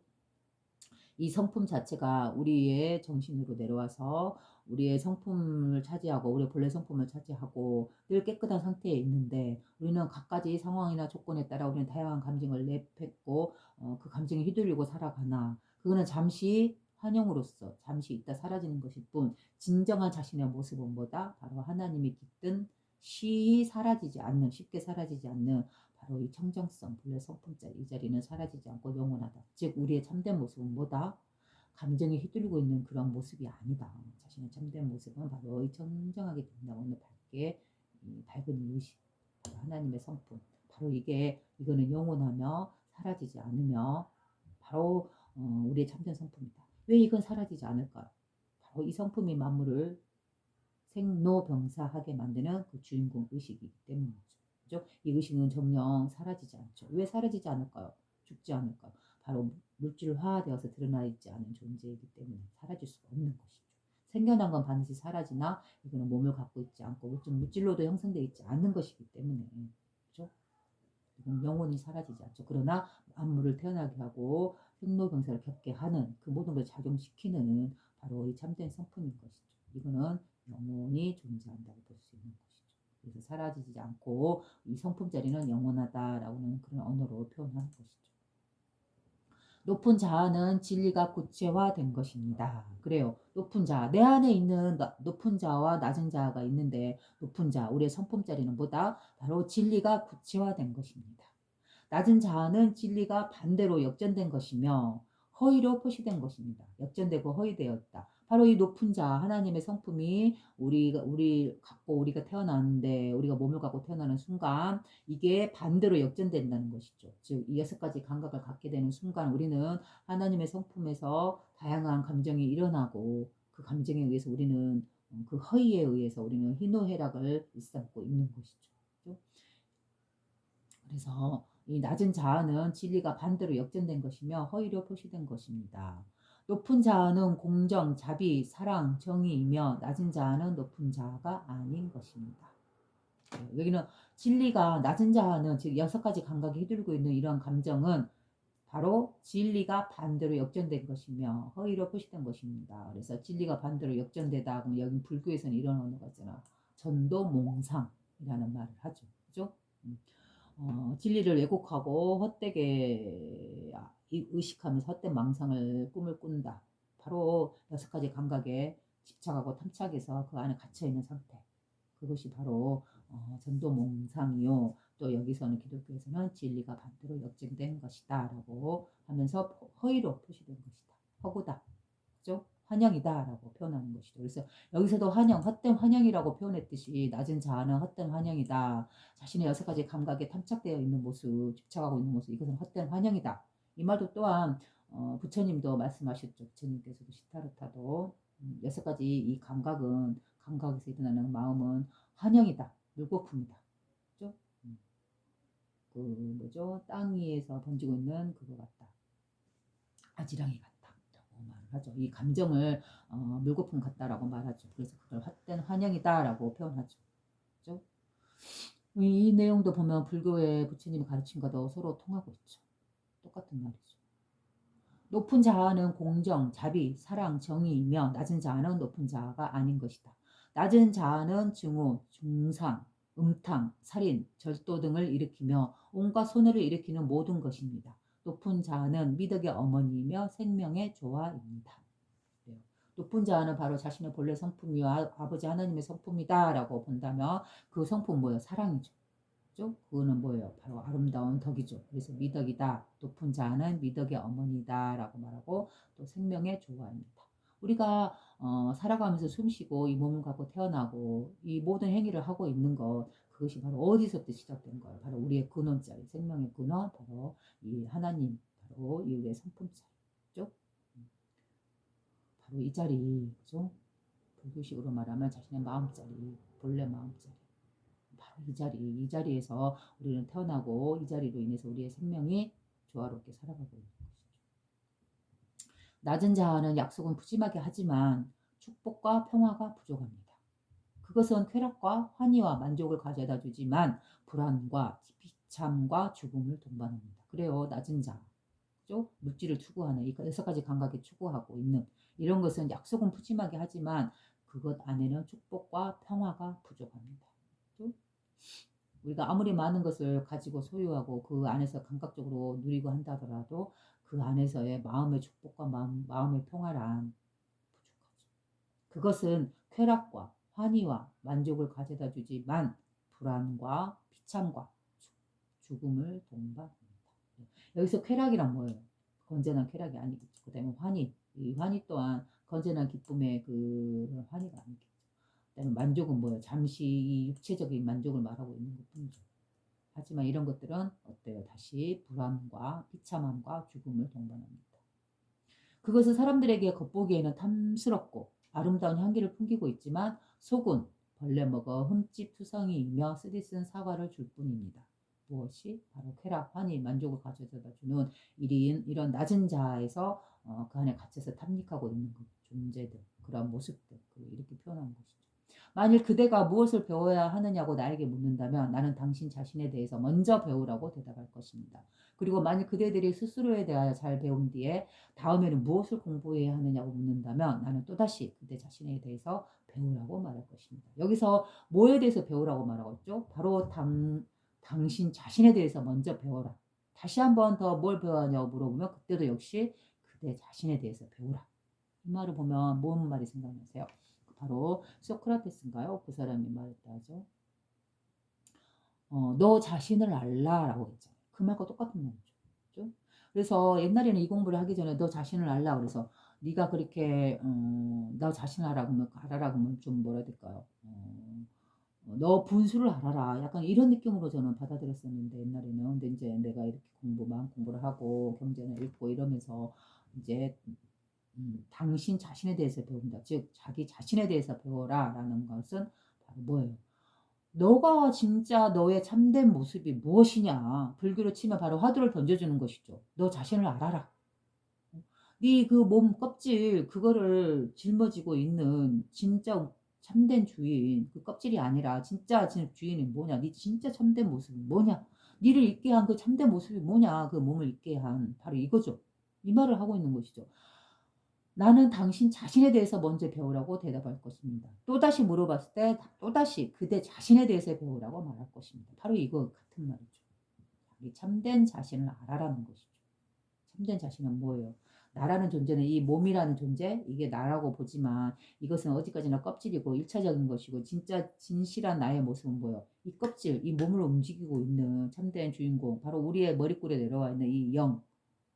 이 성품 자체가 우리의 정신으로 내려와서 우리의 성품을 차지하고 우리의 본래 성품을 차지하고 늘 깨끗한 상태에 있는데 우리는 각가지 상황이나 조건에 따라 우리는 다양한 감정을 내뱉고 그 감정에 휘둘리고 살아가나 그거는 잠시 환영으로서 잠시 있다 사라지는 것일 뿐 진정한 자신의 모습은 뭐다? 바로 하나님이 깃든 쉽게 사라지지 않는 바로 이 청정성, 본래 성품자리, 이 자리는 사라지지 않고 영원하다. 즉 우리의 참된 모습은 뭐다? 감정에 휘둘리고 있는 그런 모습이 아니다. 자신의 참된 모습은 바로 이 청정하게 된다고 하는 밝은 의식, 바로 하나님의 성품. 바로 이거는 영원하며 사라지지 않으며 바로 우리의 참된 성품이다. 왜 이건 사라지지 않을까요? 바로 이 성품이 만물을 생로병사하게 만드는 그 주인공 의식이기 때문이죠. 그죠? 이 의식은 정녕 사라지지 않죠. 왜 사라지지 않을까요? 죽지 않을까요? 바로 물질화되어서 드러나 있지 않은 존재이기 때문에 사라질 수가 없는 것이죠. 생겨난 건 반드시 사라지나 이거는 몸을 갖고 있지 않고 물질로도 형성되어 있지 않는 것이기 때문에 그죠? 이건 영원히 사라지지 않죠. 그러나 만물을 태어나게 하고 생로병사를 겪게 하는 그 모든 걸 작용시키는 바로 이 참된 성품인 것이죠. 이거는 영원히 존재한다고 볼 수 있는 것이죠. 그래서 사라지지 않고 이 성품자리는 영원하다라고는 그런 언어로 표현하는 것이죠. 높은 자아는 진리가 구체화된 것입니다. 그래요. 높은 자아. 내 안에 있는 높은 자아와 낮은 자아가 있는데 높은 자아, 우리의 성품자리는 뭐다? 바로 진리가 구체화된 것입니다. 낮은 자아는 진리가 반대로 역전된 것이며 허위로 표시된 것입니다. 역전되고 허위되었다. 바로 이 높은 자 하나님의 성품이 우리가 태어났는데 우리가 몸을 갖고 태어나는 순간 이게 반대로 역전된다는 것이죠. 즉 이 6가지 감각을 갖게 되는 순간 우리는 하나님의 성품에서 다양한 감정이 일어나고 그 감정에 의해서 우리는 그 허위에 의해서 우리는 희노애락을 일삼고 있는 것이죠. 그래서 이 낮은 자아는 진리가 반대로 역전된 것이며 허위로 표시된 것입니다. 높은 자아는 공정, 자비, 사랑, 정의이며 낮은 자아는 높은 자아가 아닌 것입니다. 여기는 진리가 낮은 자아는 즉 6가지 감각이 휘둘리고 있는 이러한 감정은 바로 진리가 반대로 역전된 것이며 허위로 표시된 것입니다. 그래서 진리가 반대로 역전되다 그럼 여기 불교에서는 이런 언어가 있잖아. 전도몽상이라는 말을 하죠. 그죠? 진리를 왜곡하고 헛되게 의식하면서 헛된 망상을 꿈을 꾼다. 바로 6가지 감각에 집착하고 탐착해서 그 안에 갇혀있는 상태. 그것이 바로 전도몽상이요. 또 여기서는 기독교에서는 진리가 반대로 역전된 것이다 라고 하면서 허위로 표시된 것이다. 허구다. 그죠? 환영이다라고 표현하는 것이죠. 그래서 여기서도 헛된 환영이라고 표현했듯이 낮은 자아는 헛된 환영이다. 자신의 6가지 감각에 탐착되어 있는 모습, 집착하고 있는 모습, 이것은 헛된 환영이다. 이 말도 또한 부처님도 말씀하셨죠. 부처님께서도 시타르타도 6가지 이 감각에서 일어나는 마음은 환영이다. 물거품이다. 그 뭐죠? 땅 위에서 번지고 있는 그거 같다. 아지랑이 같다라고 말을 하죠. 이 감정을 물거품 같다라고 말하죠. 그래서 그걸 헛된 환영이다라고 표현하죠. 그죠? 이 내용도 보면 불교의 부처님이 가르침과도 서로 통하고 있죠. 똑같은 말이죠. 높은 자아는 공정, 자비, 사랑, 정의이며 낮은 자아는 높은 자아가 아닌 것이다. 낮은 자아는 증오, 중상, 음탕, 살인, 절도 등을 일으키며 온갖 손해를 일으키는 모든 것입니다. 높은 자아는 미덕의 어머니이며 생명의 조화입니다. 높은 자아는 바로 자신의 본래 성품이와 아버지 하나님의 성품이다라고 본다면 그 성품 뭐예요? 사랑이죠. 그죠? 그거는 뭐예요? 바로 아름다운 덕이죠. 그래서 미덕이다. 높은 자는 미덕의 어머니다라고 말하고 또 생명의 조화입니다. 우리가 살아가면서 숨쉬고 이 몸을 갖고 태어나고 이 모든 행위를 하고 있는 것 그것이 바로 어디서부터 시작된 거예요? 바로 우리의 근원자리, 생명의 근원, 바로 이 하나님, 바로 이 우리의 성품자리, 그죠? 바로 이 자리, 그죠? 불교식으로 말하면 자신의 마음자리, 본래 마음자리. 바로 이 자리에서 우리는 태어나고 이 자리로 인해서 우리의 생명이 조화롭게 살아가고 있는 것이죠. 낮은 자아는 약속은 푸짐하게 하지만 축복과 평화가 부족합니다. 그것은 쾌락과 환희와 만족을 가져다 주지만 불안과 비참과 죽음을 동반합니다. 그래요. 낮은 자. 그죠? 물질을 추구하는 이 6가지 감각에 추구하고 있는 이런 것은 약속은 푸짐하게 하지만 그것 안에는 축복과 평화가 부족합니다. 그죠? 우리가 아무리 많은 것을 가지고 소유하고 그 안에서 감각적으로 누리고 한다더라도 그 안에서의 마음의 축복과 마음의 평화란 부족하죠. 그것은 쾌락과 환희와 만족을 가져다 주지만 불안과 비참과 죽음을 동반합니다. 여기서 쾌락이란 뭐예요? 건전한 쾌락이 아니겠죠. 그 다음에 환희, 이 환희 또한 건전한 기쁨의 그 환희가 아니겠죠. 그다음에 만족은 뭐예요? 잠시 이 육체적인 만족을 말하고 있는 것뿐이죠. 하지만 이런 것들은 어때요? 다시 불안과 비참함과 죽음을 동반합니다. 그것은 사람들에게 겉보기에는 탐스럽고 아름다운 향기를 풍기고 있지만 속은 벌레 먹어 흠집투성이이며 쓰디쓴 사과를 줄 뿐입니다. 무엇이? 바로 쾌락, 환희, 만족을 가져다 주는 이런 낮은 자아에서 그 안에 갇혀서 탐닉하고 있는 존재들, 그런 모습들, 이렇게 표현하는 것이죠. 만일 그대가 무엇을 배워야 하느냐고 나에게 묻는다면 나는 당신 자신에 대해서 먼저 배우라고 대답할 것입니다. 그리고 만일 그대들이 스스로에 대하여 잘 배운 뒤에 다음에는 무엇을 공부해야 하느냐고 묻는다면 나는 또다시 그대 자신에 대해서 배우라고 말할 것입니다. 여기서 뭐에 대해서 배우라고 말하고 있죠? 바로 당신 자신에 대해서 먼저 배워라. 다시 한 번 더 뭘 배워야 하냐고 물어보면 그때도 역시 그대 자신에 대해서 배우라. 이 말을 보면 뭔 말이 생각나세요? 바로 소크라테스인가요? 그 사람이 말했다 하죠. 너 자신을 알라라고 했잖아요. 그 말과 똑같은 말이죠. 그렇죠? 그래서 옛날에는 이 공부를 하기 전에 너 자신을 알라 그래서 네가 그렇게 너 자신을 알아라 그러면 좀 뭐라 해야 될까요? 너 분수를 알아라. 약간 이런 느낌으로 저는 받아들였었는데 옛날에는 근데 이제 내가 이렇게 공부를 하고 경전을 읽고 이러면서 이제 당신 자신에 대해서 배운다. 즉 자기 자신에 대해서 배워라라는 것은 바로 뭐예요? 너가 진짜 너의 참된 모습이 무엇이냐. 불교로 치면 바로 화두를 던져주는 것이죠. 너 자신을 알아라. 네 그 몸 껍질 그거를 짊어지고 있는 진짜 참된 주인 그 껍질이 아니라 진짜 주인이 뭐냐. 네 진짜 참된 모습이 뭐냐. 니를 있게 한 그 참된 모습이 뭐냐. 그 몸을 있게 한 바로 이거죠. 이 말을 하고 있는 것이죠. 나는 당신 자신에 대해서 먼저 배우라고 대답할 것입니다. 또다시 물어봤을 때 또다시 그대 자신에 대해서 배우라고 말할 것입니다. 바로 이거 같은 말이죠. 자기 참된 자신을 알아라는 것이죠. 참된 자신은 뭐예요? 나라는 존재는 이 몸이라는 존재, 이게 나라고 보지만 이것은 어디까지나 껍질이고 1차적인 것이고 진짜 진실한 나의 모습은 뭐예요? 이 껍질, 이 몸을 움직이고 있는 참된 주인공, 바로 우리의 머리꿀에 내려와 있는 이 영,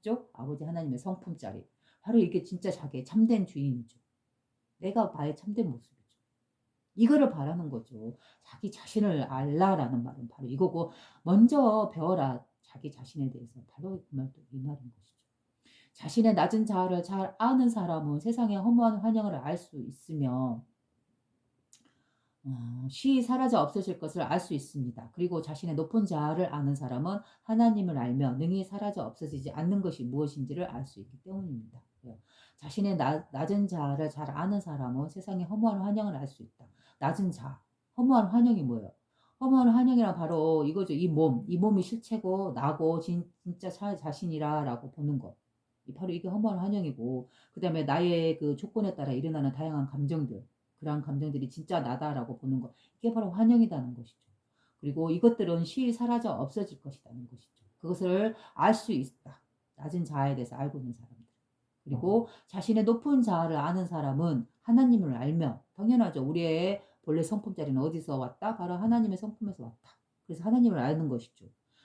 죠? 아버지 하나님의 성품짜리. 바로 이게 진짜 자기의 참된 주인이죠. 내가 봐야 참된 모습이죠. 이거를 바라는 거죠. 자기 자신을 알라라는 말은 바로 이거고 먼저 배워라. 자기 자신에 대해서 바로 이 말인 것이죠. 자신의 낮은 자아를 잘 아는 사람은 세상의 허무한 환영을 알 수 있으며 쉬 사라져 없어질 것을 알 수 있습니다. 그리고 자신의 높은 자아를 아는 사람은 하나님을 알며 능히 사라져 없어지지 않는 것이 무엇인지를 알 수 있기 때문입니다. 예. 자신의 낮은 자아를 잘 아는 사람은 세상의 허무한 환영을 알 수 있다. 낮은 자아, 허무한 환영이 뭐예요? 허무한 환영이란 바로 이거죠. 이 몸이 실체고 나고 진짜 자신이라라고 보는 것. 바로 이게 허무한 환영이고, 그 다음에 나의 그 조건에 따라 일어나는 다양한 감정들, 그러한 감정들이 진짜 나다라고 보는 것. 이게 바로 환영이라는 것이죠. 그리고 이것들은 쉬이 사라져 없어질 것이라는 것이죠. 그것을 알 수 있다. 낮은 자아에 대해서 알고 있는 사람들. 그리고 자신의 높은 자아를 아는 사람은 하나님을 알며, 당연하죠. 우리의 본래 성품자리는 어디서 왔다? 바로 하나님의 성품에서 왔다. 그래서 하나님을 아는 것이죠.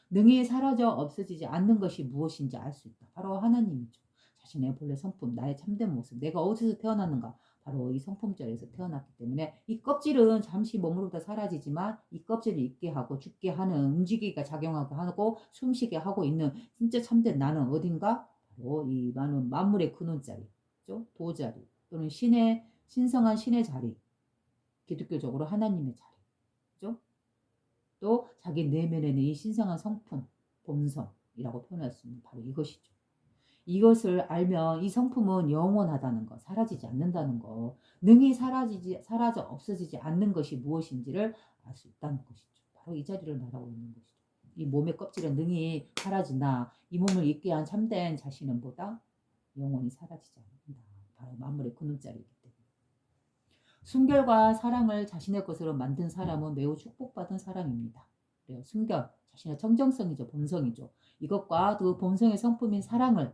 능히 사라져 없어지지 않는 것이 무엇인지 알 수 있다. 바로 하나님이죠. 자신의 본래 성품, 나의 참된 모습, 내가 어디서 태어났는가? 바로 이 성품자리에서 태어났기 때문에 이 껍질은 잠시 몸으로부터 사라지지만 이 껍질을 있게 하고 죽게 하는, 움직이기가 작용하게 하고 숨쉬게 하고 있는 진짜 참된 나는 어딘가? 바로 이 많은 만물의 근원자리, 그죠? 도자리 또는 신성한 신의 자리, 기독교적으로 하나님의 자리, 그죠? 또 자기 내면에는 이 신성한 성품, 본성이라고 표현할 수 있는 바로 이것이죠. 이것을 알면 이 성품은 영원하다는 거, 사라지지 않는다는 거, 능히 사라져 없어지지 않는 것이 무엇인지를 알 수 있다는 것이죠. 바로 이 자리를 말하고 있는 것이죠. 이 몸의 껍질은 능히 사라지나 이 몸을 있게 한 참된 자신은 보다 영원히 사라지지 않는다. 바로 만물의 근원자리이기 때문에. 순결과 사랑을 자신의 것으로 만든 사람은 매우 축복받은 사람입니다. 그래요. 순결, 자신의 청정성이죠. 본성이죠. 이것과 그 본성의 성품인 사랑을,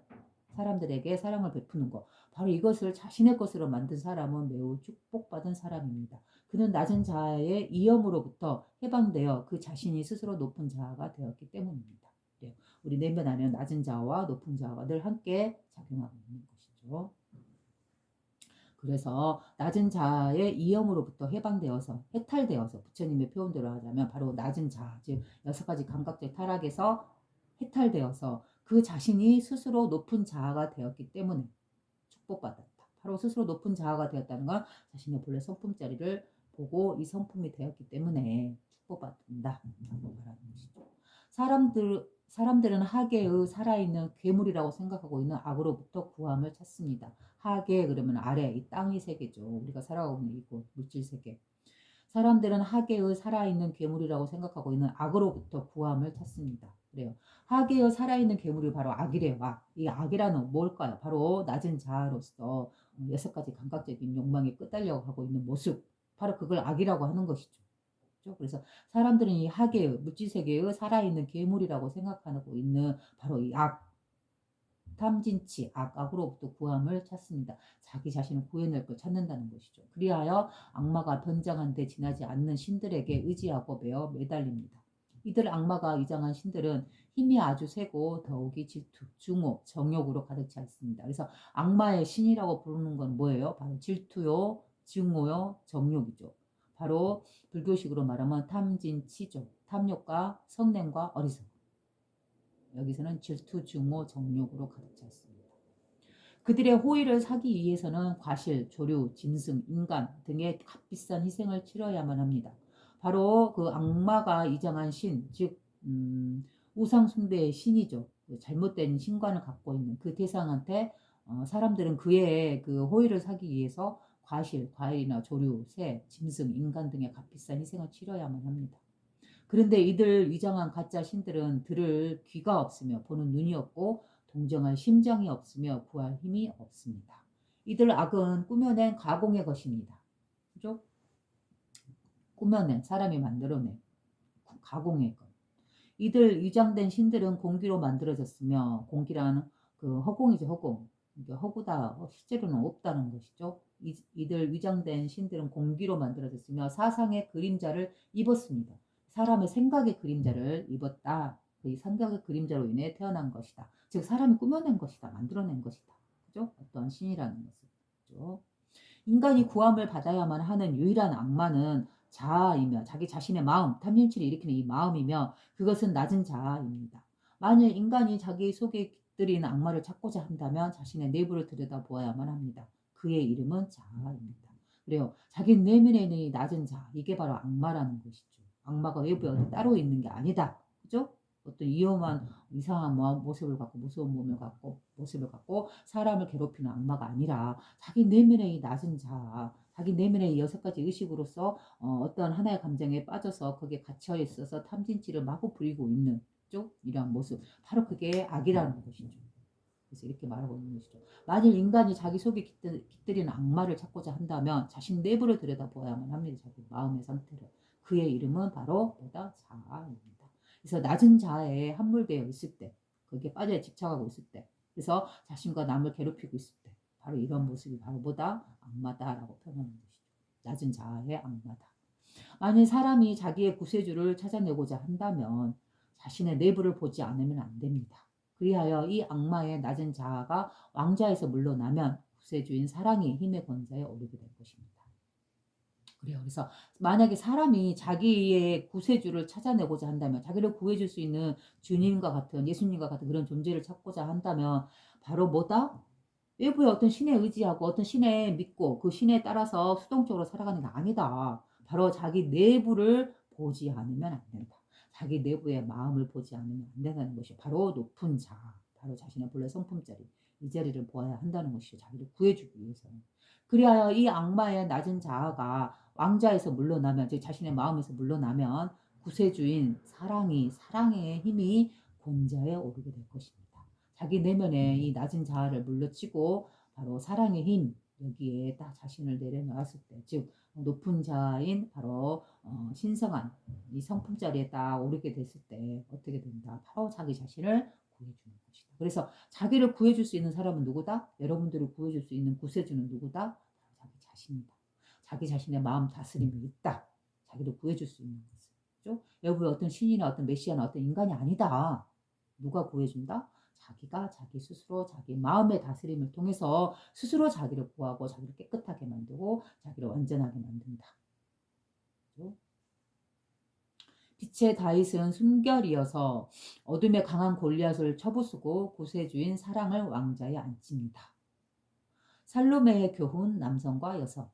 사람들에게 사랑을 베푸는 것, 바로 이것을 자신의 것으로 만든 사람은 매우 축복받은 사람입니다. 그는 낮은 자아의 이염으로부터 해방되어 그 자신이 스스로 높은 자아가 되었기 때문입니다. 그래요. 우리 내면 안에는 낮은 자아와 높은 자아가 늘 함께 작용하고 있는 것이죠. 그래서 낮은 자아의 이염으로부터 해방되어서, 해탈되어서, 부처님의 표현대로 하자면 바로 낮은 자아, 즉 6가지 감각적 타락에서 해탈되어서 그 자신이 스스로 높은 자아가 되었기 때문에 축복받았다. 바로 스스로 높은 자아가 되었다는 건 자신의 본래 성품자리를 보고 이 성품이 되었기 때문에 축복받는다 라고 말하는 것이죠. 사람들은 하계의 살아있는 괴물이라고 생각하고 있는 악으로부터 구함을 찾습니다. 하계 그러면 아래, 이 땅의 세계죠. 우리가 살아가고 있는 이곳, 물질 세계. 사람들은 하계의 살아있는 괴물이라고 생각하고 있는 악으로부터 구함을 찾습니다. 그래요. 하계의 살아있는 괴물이 바로 악이래요. 이 악이라는 뭘까요? 바로 낮은 자아로서 6가지 감각적인 욕망에 끄달려 하고 있는 모습. 바로 그걸 악이라고 하는 것이죠. 그래서 사람들은 이 하계의, 물질세계의 살아있는 괴물이라고 생각하고 있는 바로 이 악, 탐진치, 악으로부터 구함을 찾습니다. 자기 자신을 구해낼 걸 찾는다는 것이죠. 그리하여 악마가 변장한 데 지나지 않는 신들에게 의지하고 매달립니다. 이들 악마가 위장한 신들은 힘이 아주 세고 더욱이 질투, 증오, 정욕으로 가득 차 있습니다. 그래서 악마의 신이라고 부르는 건 뭐예요? 바로 질투요, 증오요, 정욕이죠. 바로 불교식으로 말하면 탐진치죠. 탐욕과 성냄과 어리석음. 여기서는 질투, 증오, 정욕으로 가득 차 있습니다. 그들의 호의를 사기 위해서는 과실, 조류, 짐승, 인간 등의 값비싼 희생을 치러야만 합니다. 바로 그 악마가 이장한 신, 즉 우상 숭배의 신이죠. 잘못된 신관을 갖고 있는 그 대상한테 사람들은 그의 그 호의를 사기 위해서 과실, 과일이나 조류, 새, 짐승, 인간 등의 값비싼 희생을 치러야만 합니다. 그런데 이들 위장한 가짜 신들은 들을 귀가 없으며 보는 눈이 없고 동정할 심장이 없으며 구할 힘이 없습니다. 이들 악은 꾸며낸 가공의 것입니다. 그죠? 꾸며낸, 사람이 만들어낸 가공의 것. 이들 위장된 신들은 공기로 만들어졌으며, 공기라는 그 허공이죠, 허공. 허구다, 실제로는 없다는 것이죠. 이들 위장된 신들은 공기로 만들어졌으며 사상의 그림자를 입었습니다. 사람의 생각의 그림자를 입었다. 그 생각의 그림자로 인해 태어난 것이다. 즉 사람이 꾸며낸 것이다. 만들어낸 것이다. 그죠? 어떠한 신이라는 것을. 그죠? 인간이 구함을 받아야만 하는 유일한 악마는 자아이며 자기 자신의 마음, 탐진치를 일으키는 이 마음이며 그것은 낮은 자아입니다. 만일 인간이 자기 속에 깃들인 악마를 찾고자 한다면 자신의 내부를 들여다보아야만 합니다. 그의 이름은 자아입니다. 그래요. 자기 내면에 있는 이 낮은 자, 이게 바로 악마라는 것이죠. 악마가 외부에 어디 따로 있는 게 아니다. 그죠? 어떤 위험한 이상한 모습을 갖고 무서운 몸을 갖고 모습을 갖고 사람을 괴롭히는 악마가 아니라 자기 내면의 이 낮은 자, 자기 내면의 이 6가지 의식으로서 어떤 하나의 감정에 빠져서 거기에 갇혀 있어서 탐진치를 마구 부리고 있는 쪽 이러한 모습, 바로 그게 악이라는 것이죠. 그래서 이렇게 말하고 있는 것이죠. 만일 인간이 자기 속에 깃들이는 악마를 찾고자 한다면 자신 내부를 들여다보아야만 합니다. 자기 마음의 상태를. 그의 이름은 바로 뭐다? 자아입니다. 그래서 낮은 자아에 함몰되어 있을 때, 거기에 빠져 집착하고 있을 때, 그래서 자신과 남을 괴롭히고 있을 때, 바로 이런 모습이 바로 뭐다? 악마다라고 표현하는 것이죠. 낮은 자아의 악마다. 만일 사람이 자기의 구세주를 찾아내고자 한다면 자신의 내부를 보지 않으면 안 됩니다. 그리하여 이 악마의 낮은 자아가 왕좌에서 물러나면 구세주인 사랑이 힘의 권좌에 오르게 될 것입니다. 그래요. 그래서 만약에 사람이 자기의 구세주를 찾아내고자 한다면, 자기를 구해줄 수 있는 주님과 같은, 예수님과 같은 그런 존재를 찾고자 한다면 바로 뭐다? 외부의 어떤 신에 의지하고 어떤 신에 믿고 그 신에 따라서 수동적으로 살아가는 게 아니다. 바로 자기 내부를 보지 않으면 안 된다. 자기 내부의 마음을 보지 않으면 안 된다는 것이 바로 높은 자, 바로 자신의 본래 성품자리, 이 자리를 보아야 한다는 것이죠. 자기를 구해주기 위해서는. 그리하여 이 악마의 낮은 자아가 왕좌에서 물러나면, 즉 자신의 마음에서 물러나면 구세주인 사랑의 힘이 권좌에 오르게 될 것입니다. 자기 내면에 이 낮은 자아를 물러치고 바로 사랑의 힘, 여기에 딱 자신을 내려놓았을 때, 즉 높은 자인 바로 신성한 이 성품 자리에 딱 오르게 됐을 때 어떻게 된다? 바로 자기 자신을 구해주는 것이다. 그래서 자기를 구해줄 수 있는 사람은 누구다? 여러분들을 구해줄 수 있는 구세주는 누구다? 자기 자신이다. 자기 자신의 마음 다스림이 있다. 자기를 구해줄 수 있는 것은. 여러분 어떤 신이나 어떤 메시아나 어떤 인간이 아니다. 누가 구해준다? 자기가 자기 스스로 자기 마음의 다스림을 통해서 스스로 자기를 구하고 자기를 깨끗하게 만들고 자기를 완전하게 만든다. 빛의 다윗은 순결이어서 어둠의 강한 골리앗을 쳐부수고 구세주인 사랑을 왕좌에 앉힙니다. 살로메의 교훈, 남성과 여성,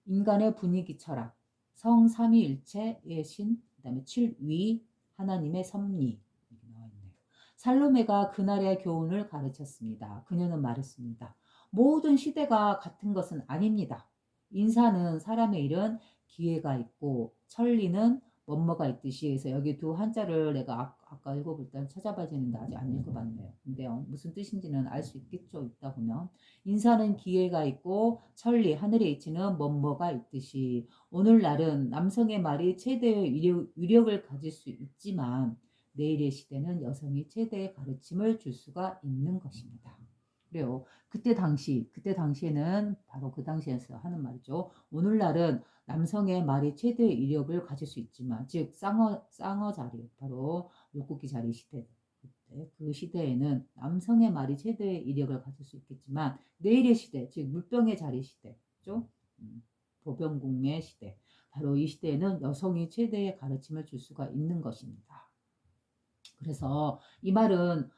인간의 분위기 철학, 성삼위일체의 신, 그 다음에 7위, 하나님의 섭리. 살로메가 그날의 교훈을 가르쳤습니다. 그녀는 말했습니다. 모든 시대가 같은 것은 아닙니다. 인사는 사람의 일은 기회가 있고 천리는 뭐뭐가 있듯이 해서 여기 두 한자를 내가 아까 읽어볼 때 찾아봐지는데 아직 안 읽어봤네요. 근데요, 무슨 뜻인지는 알 수 있겠죠. 있다 보면. 인사는 기회가 있고 천리, 하늘의 이치는 뭐뭐가 있듯이 오늘날은 남성의 말이 최대의 위력을 가질 수 있지만 내일의 시대는 여성이 최대의 가르침을 줄 수가 있는 것입니다. 그래요. 그때 당시에는 바로 그 당시에서 하는 말이죠. 오늘날은 남성의 말이 최대의 이력을 가질 수 있지만, 즉 쌍어 자리, 바로 물고기 자리 시대, 그때 그 시대에는 남성의 말이 최대의 이력을 가질 수 있겠지만 내일의 시대, 즉 물병의 자리 시대죠. 보병궁의 시대, 바로 이 시대에는 여성이 최대의 가르침을 줄 수가 있는 것입니다. 그래서 이 말은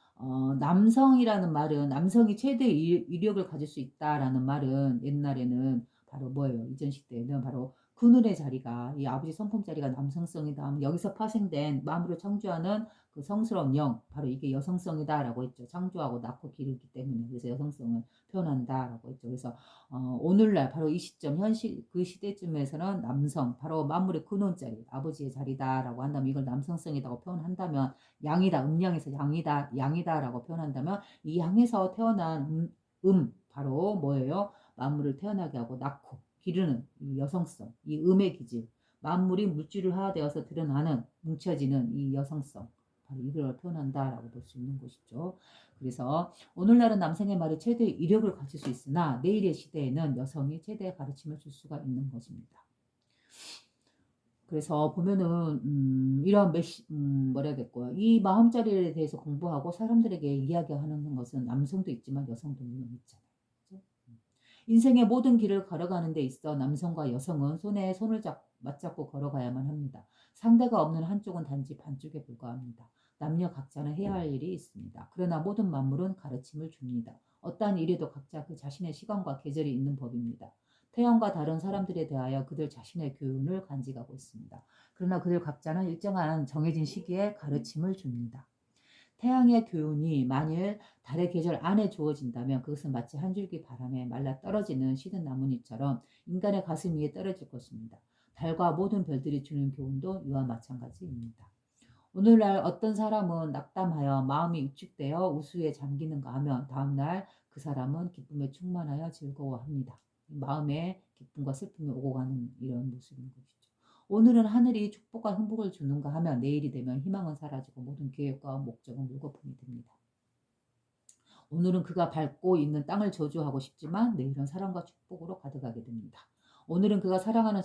남성이라는 말은 남성이 최대의 위력을 가질 수 있다라는 말은 옛날에는 바로 뭐예요? 이전 시대에는 바로 그늘의 자리가 이 아버지 성품 자리가 남성성이다. 여기서 파생된 마음으로 창조하는 그 성스러운 영, 바로 이게 여성성이다라고 했죠. 창조하고 낳고 기르기 때문에. 그래서 여성성을 표현한다라고 했죠. 그래서 오늘날 바로 이 시점 그 시대쯤에서는 남성, 바로 만물의 근원자리, 아버지의 자리다라고 한다면 이걸 남성성이라고 표현한다면 양이다, 음양에서 양이다라고 표현한다면 이 양에서 태어난 바로 뭐예요? 만물을 태어나게 하고 낳고 기르는 이 여성성, 이 음의 기질, 만물이 물질화되어서 드러나는 뭉쳐지는 이 여성성, 바로 이걸 표현한다라고 볼 수 있는 것이죠. 그래서 오늘날은 남성의 말이 최대의 이력을 가질 수 있으나 내일의 시대에는 여성이 최대의 가르침을 줄 수가 있는 것입니다. 그래서 보면은 이런 뭐라 해야겠고요. 이 마음자리에 대해서 공부하고 사람들에게 이야기하는 것은 남성도 있지만 여성도 물론 있잖아요. 그렇죠? 인생의 모든 길을 걸어가는 데 있어 남성과 여성은 손에 손을 맞잡고 걸어가야만 합니다. 상대가 없는 한쪽은 단지 반쪽에 불과합니다. 남녀 각자는 해야 할 일이 있습니다. 그러나 모든 만물은 가르침을 줍니다. 어떠한 일에도 각자 그 자신의 시간과 계절이 있는 법입니다. 태양과 다른 사람들에 대하여 그들 자신의 교훈을 간직하고 있습니다. 그러나 그들 각자는 일정한 정해진 시기에 가르침을 줍니다. 태양의 교훈이 만일 달의 계절 안에 주어진다면 그것은 마치 한 줄기 바람에 말라 떨어지는 시든 나뭇잎처럼 인간의 가슴 위에 떨어질 것입니다. 달과 모든 별들이 주는 교훈도 이와 마찬가지입니다. 오늘날 어떤 사람은 낙담하여 마음이 위축되어 우수에 잠기는가 하면 다음날 그 사람은 기쁨에 충만하여 즐거워합니다. 마음에 기쁨과 슬픔이 오고 가는 이런 모습인 것이죠. 오늘은 하늘이 축복과 행복을 주는가 하면 내일이 되면 희망은 사라지고 모든 계획과 목적은 물거품이 됩니다. 오늘은 그가 밟고 있는 땅을 저주하고 싶지만 내일은 사랑과 축복으로 가득하게 됩니다. 오늘은 그가 사랑하는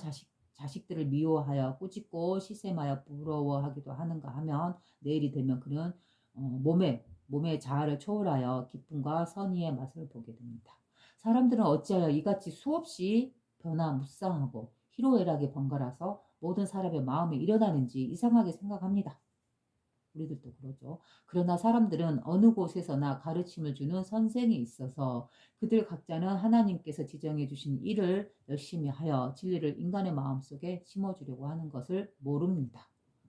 자식들을 미워하여 꾸짖고 시샘하여 부러워하기도 하는가 하면 내일이 되면 그는 몸의 자아를 초월하여 기쁨과 선의의 맛을 보게 됩니다. 사람들은 어찌하여 이같이 수없이 변화무쌍하고 희로애락이 번갈아서 모든 사람의 마음에 일어나는지 이상하게 생각합니다. 우리들도 그러죠. 그러나 사람들은 어느 곳에서나 가르침을 주는 선생이 있어서 그들 각자는 하나님께서 지정해 주신 일을 열심히 하여 진리를 인간의 마음속에 심어주려고 하는 것을 모릅니다.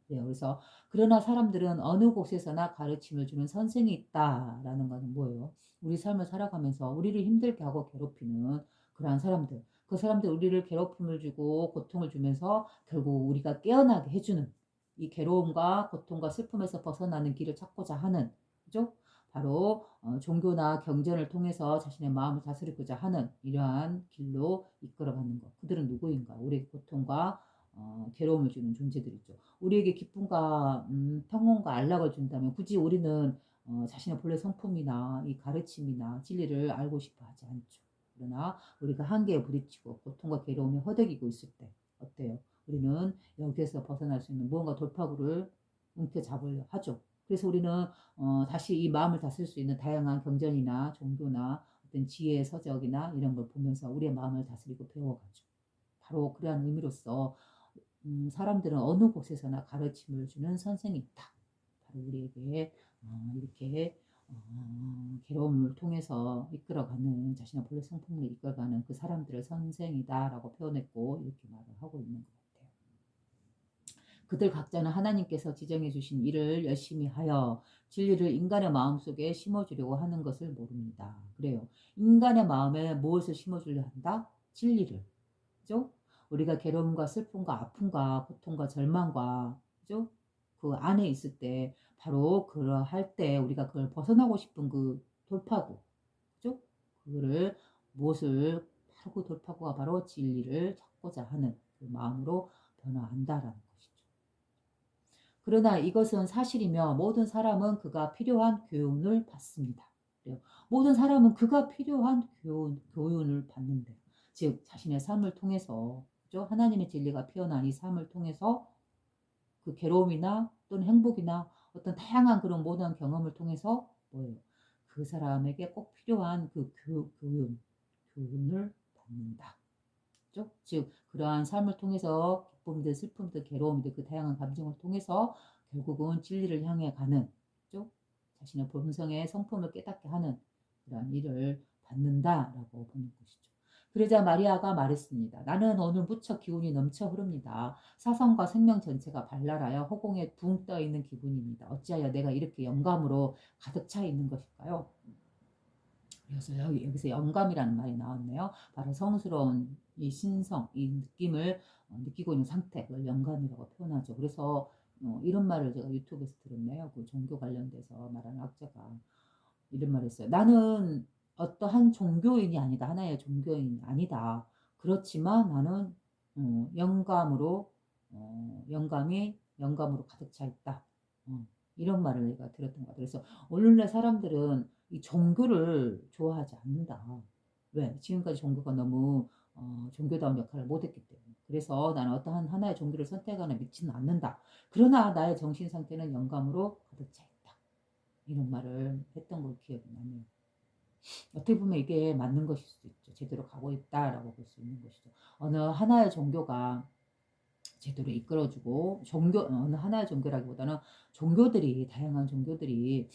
네, 그래서 그러나 사람들은 어느 곳에서나 가르침을 주는 선생이 있다라는 것은 뭐예요? 우리 삶을 살아가면서 우리를 힘들게 하고 괴롭히는 그러한 사람들. 그 사람들 우리를 괴롭힘을 주고 고통을 주면서 결국 우리가 깨어나게 해주는 이 괴로움과 고통과 슬픔에서 벗어나는 길을 찾고자 하는, 그죠? 바로 종교나 경전을 통해서 자신의 마음을 다스리고자 하는 이러한 길로 이끌어가는 것. 그들은 누구인가? 우리에게 고통과 괴로움을 주는 존재들이죠. 우리에게 기쁨과 평온과 안락을 준다면 굳이 우리는 자신의 본래 성품이나 이 가르침이나 진리를 알고 싶어 하지 않죠. 그러나 우리가 한계에 부딪히고 고통과 괴로움에 허덕이고 있을 때 어때요? 우리는 여기에서 벗어날 수 있는 무언가 돌파구를 움켜잡으려 하죠. 그래서 우리는 다시 이 마음을 다스릴 수 있는 다양한 경전이나 종교나 어떤 지혜의 서적이나 이런 걸 보면서 우리의 마음을 다스리고 배워가죠. 바로 그러한 의미로서 사람들은 어느 곳에서나 가르침을 주는 선생이 있다. 바로 우리에게 이렇게 괴로움을 통해서 이끌어가는 자신의 본래 성품으로 이끌어가는 그 사람들을 선생이다라고 표현했고 이렇게 말을 하고 있는 것 같아요. 그들 각자는 하나님께서 지정해 주신 일을 열심히 하여 진리를 인간의 마음속에 심어주려고 하는 것을 모릅니다. 그래요. 인간의 마음에 무엇을 심어주려 한다? 진리를. 그죠? 우리가 괴로움과 슬픔과 아픔과 고통과 절망과 그죠? 그 안에 있을 때 바로 그러할 때 우리가 그걸 벗어나고 싶은 그 돌파구 그죠? 그거를 무엇을 바로 그 돌파구가 바로 진리를 찾고자 하는 그 마음으로 변화한다라는 것이죠. 그러나 이것은 사실이며 모든 사람은 그가 필요한 교훈을 받습니다. 그래요. 모든 사람은 그가 필요한 교훈을 받는데, 즉 자신의 삶을 통해서 그죠? 하나님의 진리가 피어난 이 삶을 통해서 그 괴로움이나 또는 행복이나 어떤 다양한 그런 모든 경험을 통해서 뭐예요? 그 사람에게 꼭 필요한 그 교훈을 받는다. 그죠? 즉 그러한 삶을 통해서 기쁨들, 슬픔들, 괴로움들 그 다양한 감정을 통해서 결국은 진리를 향해 가는 그죠? 자신의 본성의 성품을 깨닫게 하는 그러한 일을 받는다라고 보는 것이죠. 그러자 마리아가 말했습니다. 나는 오늘 무척 기운이 넘쳐 흐릅니다. 사성과 생명 전체가 발랄하여 허공에 붕 떠 있는 기분입니다. 어찌하여 내가 이렇게 영감으로 가득 차 있는 것일까요? 그래서 여기서 영감이라는 말이 나왔네요. 바로 성스러운 이 신성, 이 느낌을 느끼고 있는 상태, 그걸 영감이라고 표현하죠. 그래서 이런 말을 제가 유튜브에서 들었네요. 그 종교 관련돼서 말하는 학자가 이런 말을 했어요. 나는 어떠한 종교인이 아니다. 하나의 종교인이 아니다. 그렇지만 나는 영감으로 가득 차 있다. 이런 말을 내가 들었던 것 같아요. 그래서 오늘날 사람들은 이 종교를 좋아하지 않는다. 왜? 지금까지 종교가 너무 종교다운 역할을 못했기 때문에. 그래서 나는 어떠한 하나의 종교를 선택하거나 믿지는 않는다. 그러나 나의 정신 상태는 영감으로 가득 차 있다. 이런 말을 했던 걸 기억이 나네요. 어떻게 보면 이게 맞는 것일 수도 있죠. 제대로 가고 있다라고 볼 수 있는 것이죠. 어느 하나의 종교가 제대로 이끌어주고 어느 하나의 종교라기보다는 다양한 종교들이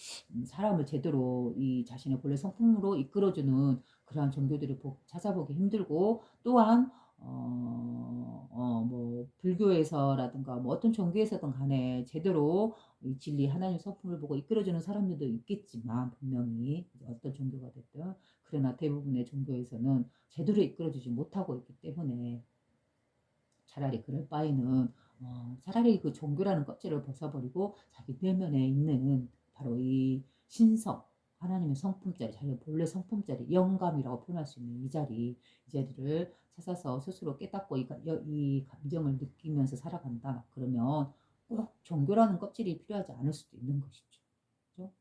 사람을 제대로 이 자신의 본래 성품으로 이끌어주는 그러한 종교들을 찾아보기 힘들고, 또한 뭐 불교에서라든가 뭐 어떤 종교에서든 간에 제대로 이 진리 하나님 성품을 보고 이끌어주는 사람들도 있겠지만, 분명히 어떤 종교가 됐든, 그러나 대부분의 종교에서는 제대로 이끌어주지 못하고 있기 때문에, 차라리 그럴 바에는 차라리 그 종교라는 껍질을 벗어버리고 자기 내면에 있는 바로 이 신성, 하나님의 성품자리, 자기 본래 성품자리, 영감이라고 표현할 수 있는 이 자리를 찾아서 스스로 깨닫고 이 감정을 느끼면서 살아간다. 그러면 꼭 종교라는 껍질이 필요하지 않을 수도 있는 것이죠. 그렇죠?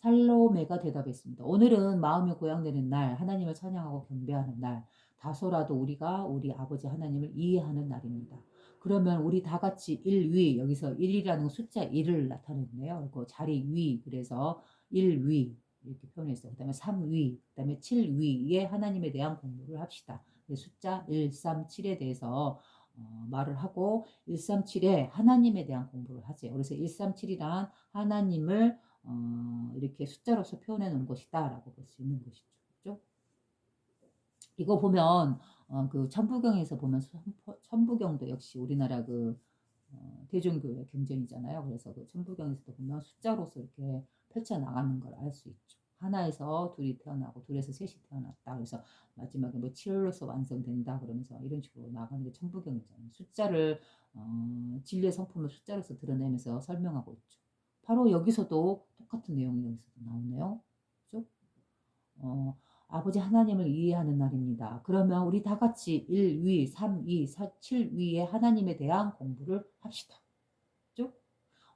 살로메가 대답했습니다. 오늘은 마음이 고향되는 날, 하나님을 찬양하고 경배하는 날, 다소라도 우리가 우리 아버지 하나님을 이해하는 날입니다. 그러면 우리 다 같이 1위, 여기서 1이라는 숫자 1을 나타냈네요. 그 자리 위, 그래서 1위 이렇게 표현했어요. 그 다음에 3위, 그 다음에 7위에 하나님에 대한 공부를 합시다. 숫자 137에 대해서 말을 하고 137에 하나님에 대한 공부를 하세요. 그래서 137이란 하나님을 이렇게 숫자로서 표현해 놓은 것이다 라고 볼 수 있는 것이죠. 그렇죠? 이거 보면 그 천부경에서 보면 천부경도 역시 우리나라 그 대종교의 경전이잖아요. 그래서 그 천부경에서도 보면 숫자로서 이렇게 펼쳐 나가는 걸 알 수 있죠. 하나에서 둘이 태어나고 둘에서 셋이 태어났다. 그래서 마지막에 뭐 7로서 완성된다 그러면서 이런 식으로 나가는 게 천부경이잖아요. 숫자를 진리의 성품을 숫자로서 드러내면서 설명하고 있죠. 바로 여기서도 똑같은 내용이 여기서도 나오네요. 그죠? 아버지 하나님을 이해하는 날입니다. 그러면 우리 다 같이 1위, 3위, 7위의 하나님에 대한 공부를 합시다. 그죠?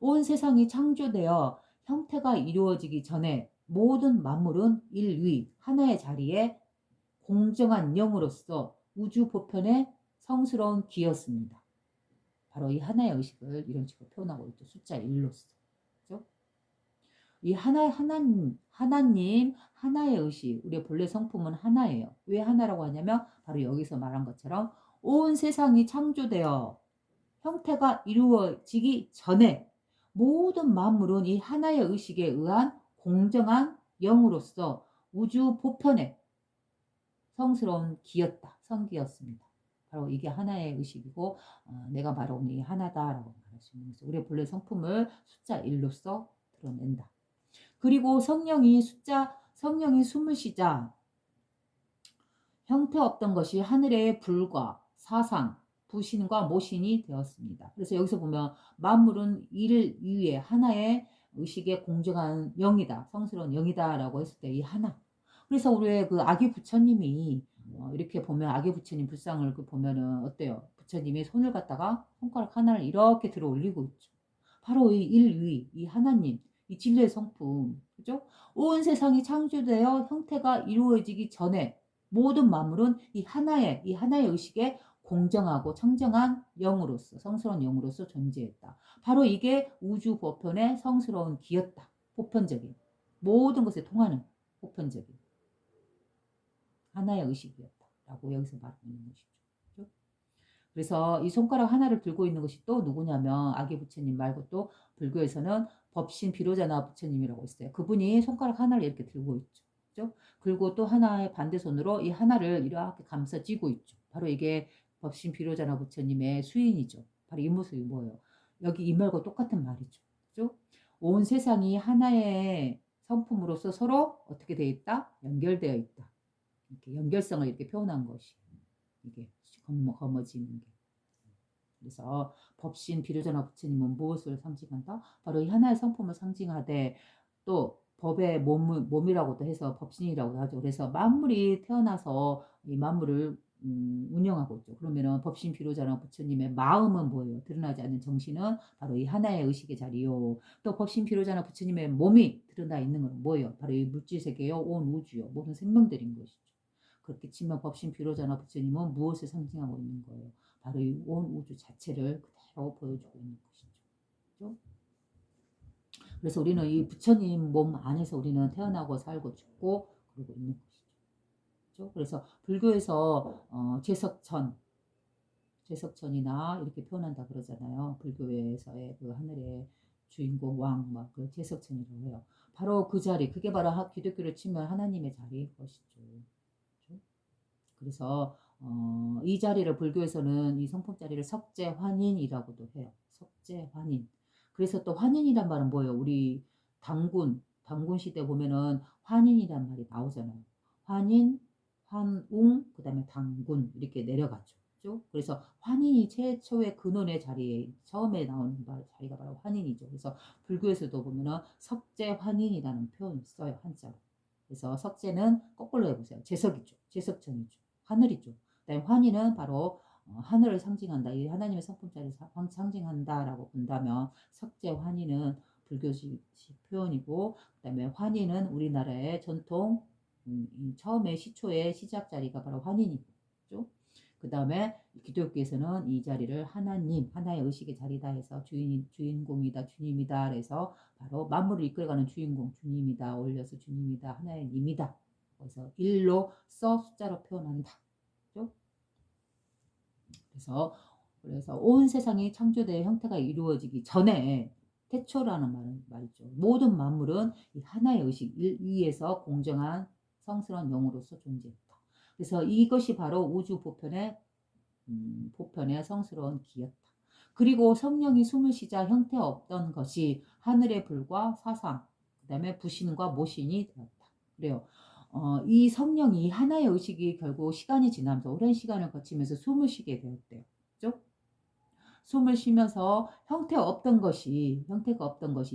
온 세상이 창조되어 형태가 이루어지기 전에 모든 만물은 1위, 하나의 자리에 공정한 영으로서 우주 보편의 성스러운 기였습니다. 바로 이 하나의 의식을 이런 식으로 표현하고 있죠. 숫자 1로서. 그죠? 이 하나님, 하나의 의식, 우리의 본래 성품은 하나예요. 왜 하나라고 하냐면 바로 여기서 말한 것처럼 온 세상이 창조되어 형태가 이루어지기 전에 모든 만물은 이 하나의 의식에 의한 공정한 영으로서 우주 보편의 성스러운 기였다. 성기였습니다. 바로 이게 하나의 의식이고 내가 말하는 이 하나다라고 말할 수 있는 것이죠. 우리의 본래 성품을 숫자 1로서 드러낸다. 그리고 성령이 숨을 쉬자 형태 없던 것이 하늘의 불과 사상, 부신과 모신이 되었습니다. 그래서 여기서 보면 만물은 이를 위해 하나의 의식의 공정한 영이다, 성스러운 영이다라고 했을 때 이 하나. 그래서 우리의 그 아기 부처님이 이렇게 보면 아기 부처님 불상을 보면은 어때요? 부처님이 손을 갖다가 손가락 하나를 이렇게 들어 올리고 있죠. 바로 이 일위, 이 하나님, 이 진리의 성품, 그죠? 온 세상이 창조되어 형태가 이루어지기 전에 모든 만물은 이 하나의 의식에 공정하고 청정한 영으로서, 성스러운 영으로서 존재했다. 바로 이게 우주 보편의 성스러운 기였다. 보편적인, 모든 것에 통하는 보편적인 하나의 의식이었다. 라고 여기서 말하고 있는 것이죠. 그렇죠? 그래서 이 손가락 하나를 들고 있는 것이 또 누구냐면 아기 부처님 말고 또 불교에서는 법신 비로자나 부처님이라고 있어요. 그분이 손가락 하나를 이렇게 들고 있죠. 그죠? 그리고 또 하나의 반대손으로 이 하나를 이렇게 감싸 쥐고 있죠. 바로 이게 법신 비로자나 부처님의 수인이죠. 바로 이 모습이 뭐예요? 여기 이 말과 똑같은 말이죠. 그죠? 온 세상이 하나의 성품으로서 서로 어떻게 되어 있다? 연결되어 있다. 이렇게 연결성을 이렇게 표현한 것이 이게 거머쥐는 게. 그래서 법신 비로자나 부처님은 무엇을 상징한다? 바로 이 하나의 성품을 상징하되 또 법의 몸이라고도 해서 법신이라고 하죠. 그래서 만물이 태어나서 이 만물을 운영하고 있죠. 그러면은 법신 비로자나 부처님의 마음은 뭐예요? 드러나지 않는 정신은 바로 이 하나의 의식의 자리요. 또 법신 비로자나 부처님의 몸이 드러나 있는 건 뭐예요? 바로 이 물질 세계요, 온 우주요, 모든 생명들인 것이죠. 그렇게 치면 법신 비로자나 부처님은 무엇을 상징하고 있는 거예요? 바로 이 온 우주 자체를 그대로 보여주고 있는 것이죠. 그렇죠? 그래서 우리는 이 부처님 몸 안에서 우리는 태어나고 살고 죽고 그러고 있는 것이죠. 그렇죠? 그래서 불교에서 제석천이나 이렇게 표현한다 그러잖아요. 불교에서의 그 하늘의 주인공, 왕, 막 그 제석천이라고 해요. 바로 그 자리, 그게 바로 기독교를 치면 하나님의 자리인 것이죠. 그렇죠? 그래서 이 자리를 불교에서는 이 성품 자리를 석재환인이라고도 해요. 석재환인. 그래서 또 환인이란 말은 뭐예요? 우리 단군 시대 보면은 환인이란 말이 나오잖아요. 환인, 환웅, 그다음에 단군 이렇게 내려갔죠. 그죠? 그래서 환인이 최초의 근원의 자리에 처음에 나오는 자리가 바로 환인이죠. 그래서 불교에서도 보면은 석재환인이라는 표현을 써요. 한자로. 그래서 석재는 거꾸로 해보세요. 제석이죠. 제석천이죠. 하늘이죠. 그다음에 환희는 바로 하늘을 상징한다. 이 하나님의 성품자를 상징한다라고 본다면 석재 환희는 불교식 표현이고, 그다음에 환희는 우리나라의 전통 처음에 시초의 시작 자리가 바로 환희이죠. 그 다음에 기독교에서는 이 자리를 하나님, 하나의 의식의 자리다 해서 주인공이다, 주님이다 해서 바로 만물을 이끌어가는 주인공, 주님이다, 올려서 주님이다, 하나의 님이다. 그래서 일로 써 숫자로 표현한다. 그렇죠? 그래서 온 세상이 창조대의 형태가 이루어지기 전에 태초라는 말이죠. 모든 만물은 이 하나의 의식 위에서 공정한 성스러운 영으로서 존재했다. 그래서 이것이 바로 우주 보편의 성스러운 기였다. 그리고 성령이 숨을 쉬자 형태 없던 것이 하늘의 불과 사상, 그 다음에 부신과 모신이 되었다. 그래요. 이 성령이 하나의 의식이 결국 시간이 지나면서 오랜 시간을 거치면서 숨을 쉬게 되었대요. 그죠? 숨을 쉬면서 형태가 없던 것이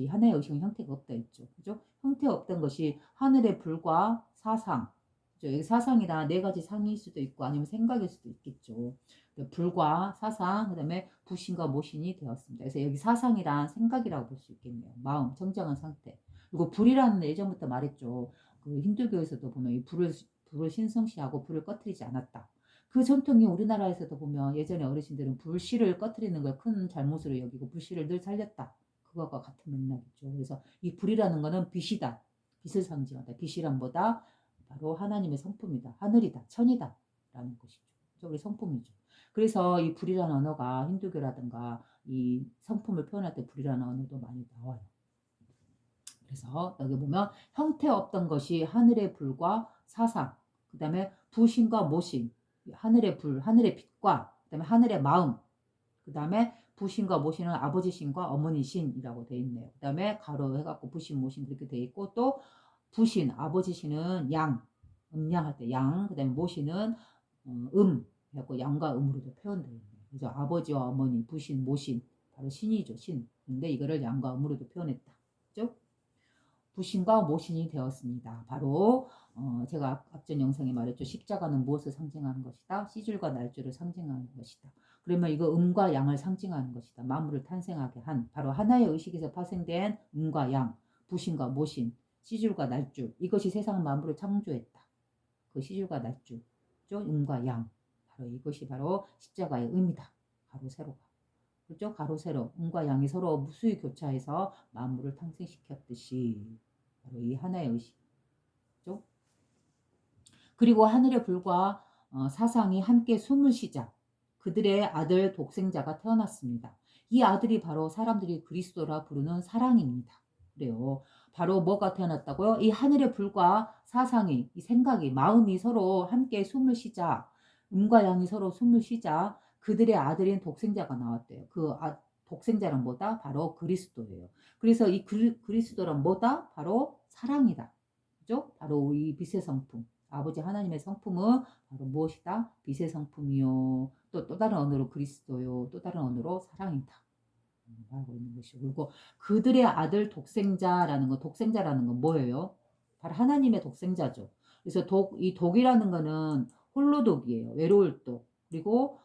하나의 의식은 형태가 없다 했죠. 그죠? 형태 없던 것이 하늘의 불과 사상. 그죠? 여기 사상이라 네 가지 상일 수도 있고 아니면 생각일 수도 있겠죠. 불과 사상, 그다음에 부신과 모신이 되었습니다. 그래서 여기 사상이란 생각이라고 볼 수 있겠네요. 마음, 정정한 상태. 그리고 불이라는 예전부터 말했죠. 그 힌두교에서도 보면 이 불을 신성시하고 불을 꺼트리지 않았다. 그 전통이 우리나라에서도 보면 예전에 어르신들은 불씨를 꺼트리는 걸 큰 잘못으로 여기고 불씨를 늘 살렸다. 그거와 같은 맥락이죠. 그래서 이 불이라는 거는 빛이다. 빛을 상징한다. 빛이란 뭐다? 바로 하나님의 성품이다. 하늘이다. 천이다. 라는 것이죠. 우리 성품이죠. 그래서 이 불이라는 언어가 힌두교라든가 이 성품을 표현할 때 불이라는 언어도 많이 나와요. 그래서 여기 보면 형태 없던 것이 하늘의 불과 사상, 그 다음에 부신과 모신, 하늘의 불, 하늘의 빛과 그 다음에 하늘의 마음, 그 다음에 부신과 모신은 아버지 신과 어머니 신이라고 되어 있네요. 그 다음에 가로 해갖고 부신, 모신 그렇게 되어 있고, 또 부신, 아버지 신은 양, 음양할 때 양, 그 다음에 모신은 해갖고 양과 음으로도 표현되어 있네요. 그래서 아버지와 어머니, 부신, 모신, 바로 신이죠, 신. 근데 이거를 양과 음으로도 표현했다. 그죠? 부신과 모신이 되었습니다. 바로 제가 앞전 영상에 말했죠. 십자가는 무엇을 상징하는 것이다? 씨줄과 날줄을 상징하는 것이다. 그러면 이거 음과 양을 상징하는 것이다. 만물을 탄생하게 한 바로 하나의 의식에서 파생된 음과 양, 부신과 모신, 씨줄과 날줄. 이것이 세상 만물을 창조했다. 그 씨줄과 날줄, 음과 양. 바로 이것이 바로 십자가의 의미다. 가로 세로가. 그렇죠? 가로 세로 음과 양이 서로 무수히 교차해서 만물을 탄생시켰듯이 바로 이 하나의 의식이죠. 그리고 하늘의 불과 사상이 함께 숨을 쉬자 그들의 아들 독생자가 태어났습니다. 이 아들이 바로 사람들이 그리스도라 부르는 사랑입니다. 그래요. 바로 뭐가 태어났다고요? 이 하늘의 불과 사상이, 이 생각이, 마음이 서로 함께 숨을 쉬자, 음과 양이 서로 숨을 쉬자 그들의 아들인 독생자가 나왔대요. 독생자란 뭐다? 바로 그리스도예요. 그래서 이 그리스도란 뭐다? 바로 사랑이다. 그죠? 바로 이 빛의 성품. 아버지 하나님의 성품은 바로 무엇이다? 빛의 성품이요. 또 다른 언어로 그리스도요. 또 다른 언어로 사랑이다. 말하고 있는 것이고. 그리고 그들의 아들 독생자라는 건 뭐예요? 바로 하나님의 독생자죠. 그래서 이 독이라는 거는 홀로 독이에요. 외로울 독. 그리고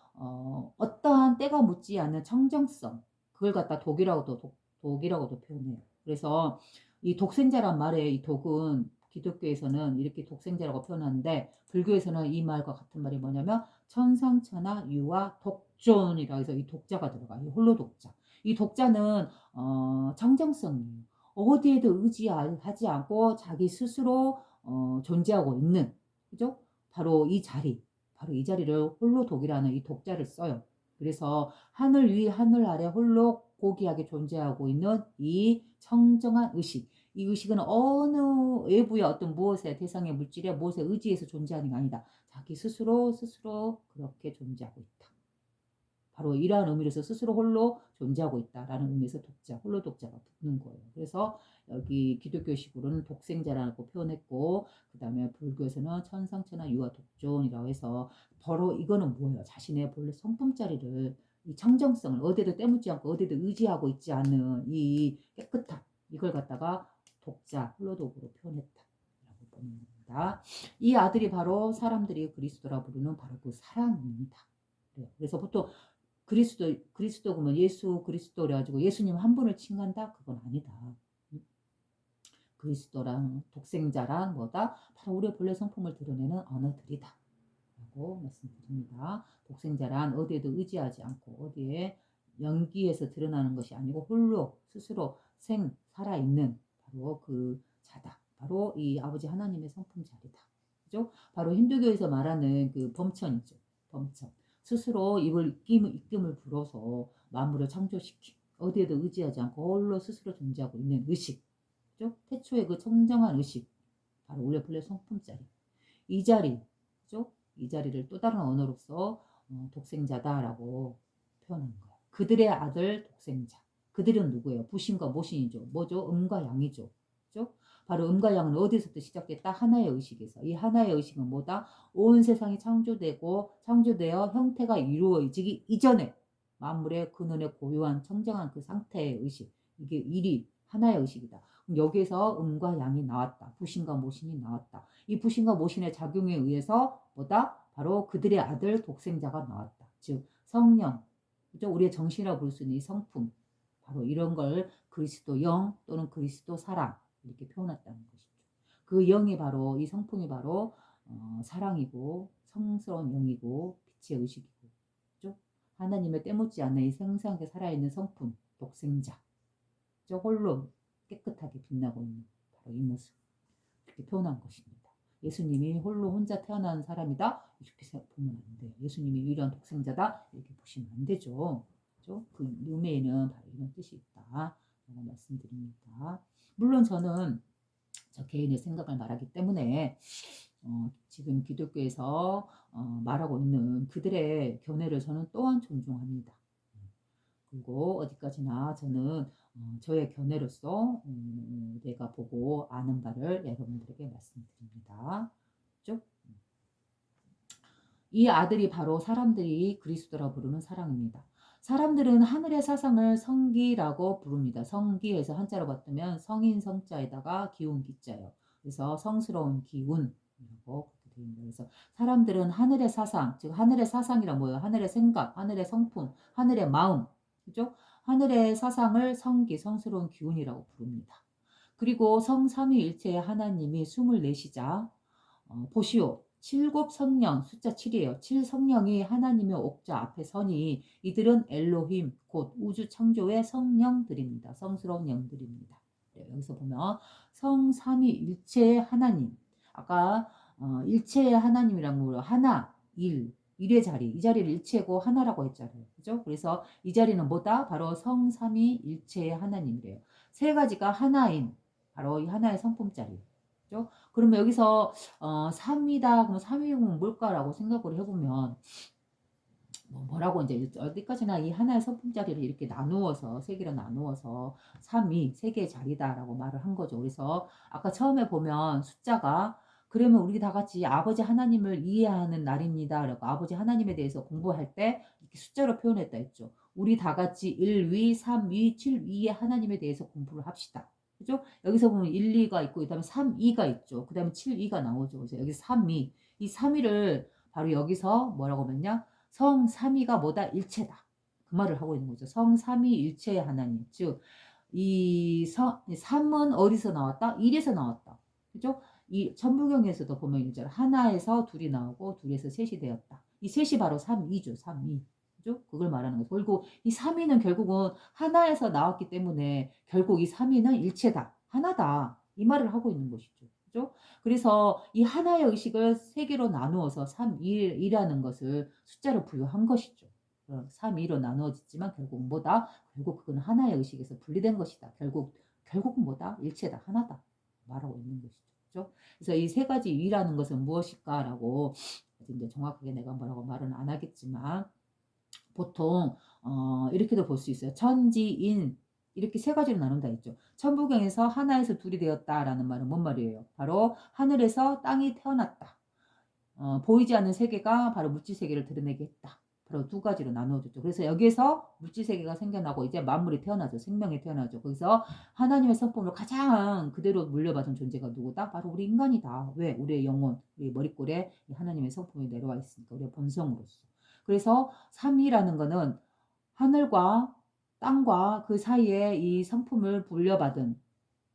어떠한 때가 묻지 않는 청정성. 그걸 갖다 독이라고도 표현해요. 그래서 이 독생자란 말에 이 독은 기독교에서는 이렇게 독생자라고 표현하는데 불교에서는 이 말과 같은 말이 뭐냐면 천상천하 유아 독존이라고 해서 이 독자가 들어가요. 홀로 독자. 이 독자는 청정성이에요. 어디에도 의지하지 않고 자기 스스로 존재하고 있는, 그죠? 바로 이 자리를 홀로 독이라는 이 독자를 써요. 그래서 하늘 위 하늘 아래 홀로 고귀하게 존재하고 있는 이 청정한 의식. 이 의식은 어느 외부의 어떤 무엇의 대상의 물질에 무엇에 의지해서 존재하는 게 아니다. 자기 스스로 그렇게 존재하고 있다. 바로 이러한 의미로서 스스로 홀로 존재하고 있다라는 의미에서 독자, 홀로 독자가 붙는 거예요. 그래서 여기 기독교식으로는 독생자라고 표현했고, 그 다음에 불교에서는 천상천하 유아 독존이라고 해서 바로 이거는 뭐예요? 자신의 본래 성품자리를, 이 청정성을 어디에도 때묻지 않고 어디에도 의지하고 있지 않은 이 깨끗함, 이걸 갖다가 독자, 홀로독으로 표현했다라고 보는 겁니다. 이 아들이 바로 사람들이 그리스도라 부르는 바로 그 사랑입니다. 그래서 보통 그리스도 그러면 예수 그리스도 그래가지고 예수님 한 분을 칭한다? 그건 아니다. 그리스도랑 독생자랑 뭐다? 바로 우리의 본래 성품을 드러내는 언어들이다. 라고 말씀드립니다. 독생자란 어디에도 의지하지 않고 어디에 연기에서 드러나는 것이 아니고 홀로 스스로 살아있는 바로 그 자다. 바로 이 아버지 하나님의 성품 자리다. 그죠? 바로 힌두교에서 말하는 그 범천이죠. 범천. 스스로 입김을 불어서 만물을 창조시키 어디에도 의지하지 않고 홀로 스스로 존재하고 있는 의식. 그죠? 태초의 그 청정한 의식. 바로 우리의 본래 성품 자리. 이 자리. 그죠? 이 자리를 또 다른 언어로서 독생자다라고 표현하는 거예요. 그들의 아들 독생자. 그들은 누구예요? 부신과 모신이죠. 뭐죠? 음과 양이죠. 그죠? 바로 음과 양은 어디서부터 시작됐다? 하나의 의식에서. 이 하나의 의식은 뭐다? 온 세상이 창조되어 형태가 이루어지기 이전에 만물의 근원의 고유한 청정한 그 상태의 의식. 이게 일이 하나의 의식이다. 여기에서 음과 양이 나왔다. 부신과 모신이 나왔다. 이 부신과 모신의 작용에 의해서 뭐다? 바로 그들의 아들 독생자가 나왔다. 즉 성령, 그죠? 우리의 정신이라고 부를 수 있는 이 성품, 바로 이런 걸 그리스도 영 또는 그리스도 사랑 이렇게 표현했다는 것이죠. 그 영이 바로 이 성품이 바로 사랑이고 성스러운 영이고 빛의 의식이고, 그죠? 하나님의 때묻지 않는 이 생생하게 살아있는 성품, 독생자, 그죠? 홀로 깨끗하게 빛나고 있는 바로 이 모습 이렇게 표현한 것입니다. 예수님이 홀로 혼자 태어난 사람이다 이렇게 보면 안 돼요. 예수님이 유일한 독생자다 이렇게 보시면 안 되죠. 그렇죠? 그 묘매에는 바로 이런 뜻이 있다 라고 말씀드립니다. 물론 저는 저 개인의 생각을 말하기 때문에 지금 기독교에서 말하고 있는 그들의 견해를 저는 또한 존중합니다. 그리고 어디까지나 저는 저의 견해로서 내가 보고 아는 바를 여러분들에게 말씀드립니다. 그렇죠? 이 아들이 바로 사람들이 그리스도라 부르는 사랑입니다. 사람들은 하늘의 사상을 성기라고 부릅니다. 성기에서 한자로 봤다면 성인 성자에다가 기운 기자예요. 그래서 성스러운 기운이라고 그렇게 되어 있습니다. 그래서 사람들은 하늘의 사상, 즉 하늘의 사상이란 뭐예요? 하늘의 생각, 하늘의 성품, 하늘의 마음, 그죠? 하늘의 사상을 성기, 성스러운 기운이라고 부릅니다. 그리고 성삼위일체의 하나님이 24시자 보시오. 7성령 숫자 7이에요. 7성령이 하나님의 옥자 앞에 서니 이들은 엘로힘 곧 우주 창조의 성령들입니다. 성스러운 영들입니다. 네, 여기서 보면 성삼위일체의 하나님. 아까 일체의 하나님이란 거로 하나, 일의 자리. 이 자리를 일체고 하나라고 했잖아요. 그죠? 그래서 이 자리는 뭐다? 바로 성삼위일체의 하나님이래요. 세 가지가 하나인 바로 이 하나의 성품 자리. 그죠? 그러면 여기서 3이다. 그럼 3이면 뭘까라고 생각을 해보면 뭐라고 이제 어디까지나 이 하나의 성품자리를 이렇게 나누어서 세 개로 나누어서 3이 세 개의 자리다라고 말을 한 거죠. 그래서 아까 처음에 보면 숫자가 그러면 우리 다 같이 아버지 하나님을 이해하는 날입니다. 그리고 아버지 하나님에 대해서 공부할 때 이렇게 숫자로 표현했다 했죠. 우리 다 같이 1위, 3위, 7위의 하나님에 대해서 공부를 합시다. 그죠? 여기서 보면 1, 2가 있고, 그 다음에 3, 2가 있죠. 그 다음에 7, 2가 나오죠. 그래서 여기 3, 2. 이 3위를 바로 여기서 뭐라고 했냐? 성삼위가 뭐다? 일체다. 그 말을 하고 있는 거죠. 성삼위일체의 하나님. 즉, 이 3은 어디서 나왔다? 1에서 나왔다. 그죠? 이 천부경에서도 보면 일절 하나에서 둘이 나오고 둘에서 셋이 되었다. 이 셋이 바로 3위죠. 3위. 그죠? 그걸 말하는 거죠. 그리고 이 3위는 결국은 하나에서 나왔기 때문에 결국 이 3위는 일체다. 하나다. 이 말을 하고 있는 것이죠. 그죠? 그래서 이 하나의 의식을 세 개로 나누어서 3, 1이라는 것을 숫자로 부여한 것이죠. 3위로 나누어지지만 결국 뭐다? 결국 그건 하나의 의식에서 분리된 것이다. 결국은 뭐다? 일체다. 하나다. 말하고 있는 것이죠. 그렇죠? 그래서 이 세 가지 위라는 것은 무엇일까라고 이제 정확하게 내가 뭐라고 말은 안 하겠지만 보통 이렇게도 볼 수 있어요. 천지인 이렇게 세 가지로 나눈다 했죠. 천부경에서 하나에서 둘이 되었다라는 말은 뭔 말이에요? 바로 하늘에서 땅이 태어났다. 보이지 않는 세계가 바로 물질 세계를 드러내게 했다. 바로 두 가지로 나누어졌죠. 그래서 여기에서 물질 세계가 생겨나고 이제 만물이 태어나죠. 생명이 태어나죠. 거기서 하나님의 성품을 가장 그대로 물려받은 존재가 누구다? 바로 우리 인간이다. 왜? 우리의 영혼, 우리 머릿골에 하나님의 성품이 내려와 있으니까 우리의 본성으로서. 그래서 삼위라는 거는 하늘과 땅과 그 사이에 이 성품을 물려받은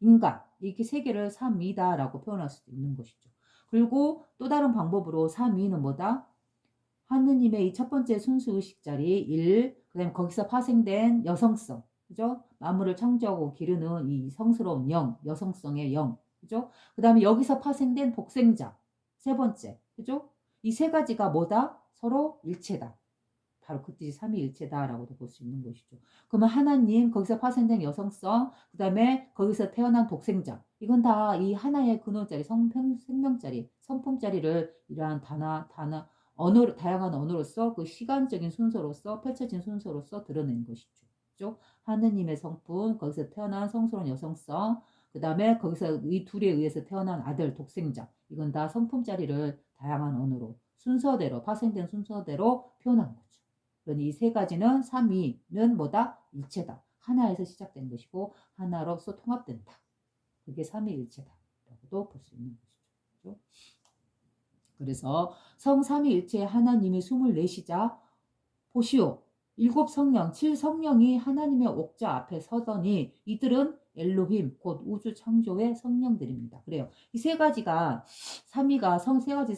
인간, 이렇게 세 개를 삼위다라고 표현할 수도 있는 것이죠. 그리고 또 다른 방법으로 삼위는 뭐다? 하느님의 이 첫 번째 순수 의식 자리 1, 그다음에 거기서 파생된 여성성, 그죠? 만물을 창조하고 기르는 이 성스러운 영, 여성성의 영, 그죠? 그다음에 여기서 파생된 독생자, 세 번째, 그죠? 이 세 가지가 뭐다? 서로 일체다. 바로 그 뜻이 삼위일체다라고도 볼 수 있는 것이죠. 그러면 하나님, 거기서 파생된 여성성, 그 다음에 거기서 태어난 독생자, 이건 다 이 하나의 근원자리, 생명자리, 성품자리를 이러한 언어, 다양한 언어로서 그 시간적인 순서로서 펼쳐진 순서로서 드러낸 것이죠. 그죠? 하느님의 성품, 거기서 태어난 성스러운 여성성, 그 다음에 거기서 이 둘에 의해서 태어난 아들, 독생자, 이건 다 성품자리를 다양한 언어로 순서대로, 파생된 순서대로 표현한 거죠. 그러니 이 세 가지는 삼위는 뭐다? 일체다. 하나에서 시작된 것이고 하나로서 통합된다. 그게 삼위일체다라고도 볼 수 있는 것이죠. 그렇죠? 그래서 성삼위일체의 하나님이 24시자 보시오. 7성령, 7성령이 하나님의 옥자 앞에 서더니 이들은 엘로힘, 곧 우주 창조의 성령들입니다. 그래요. 이 세 가지가 삼위가 세 가지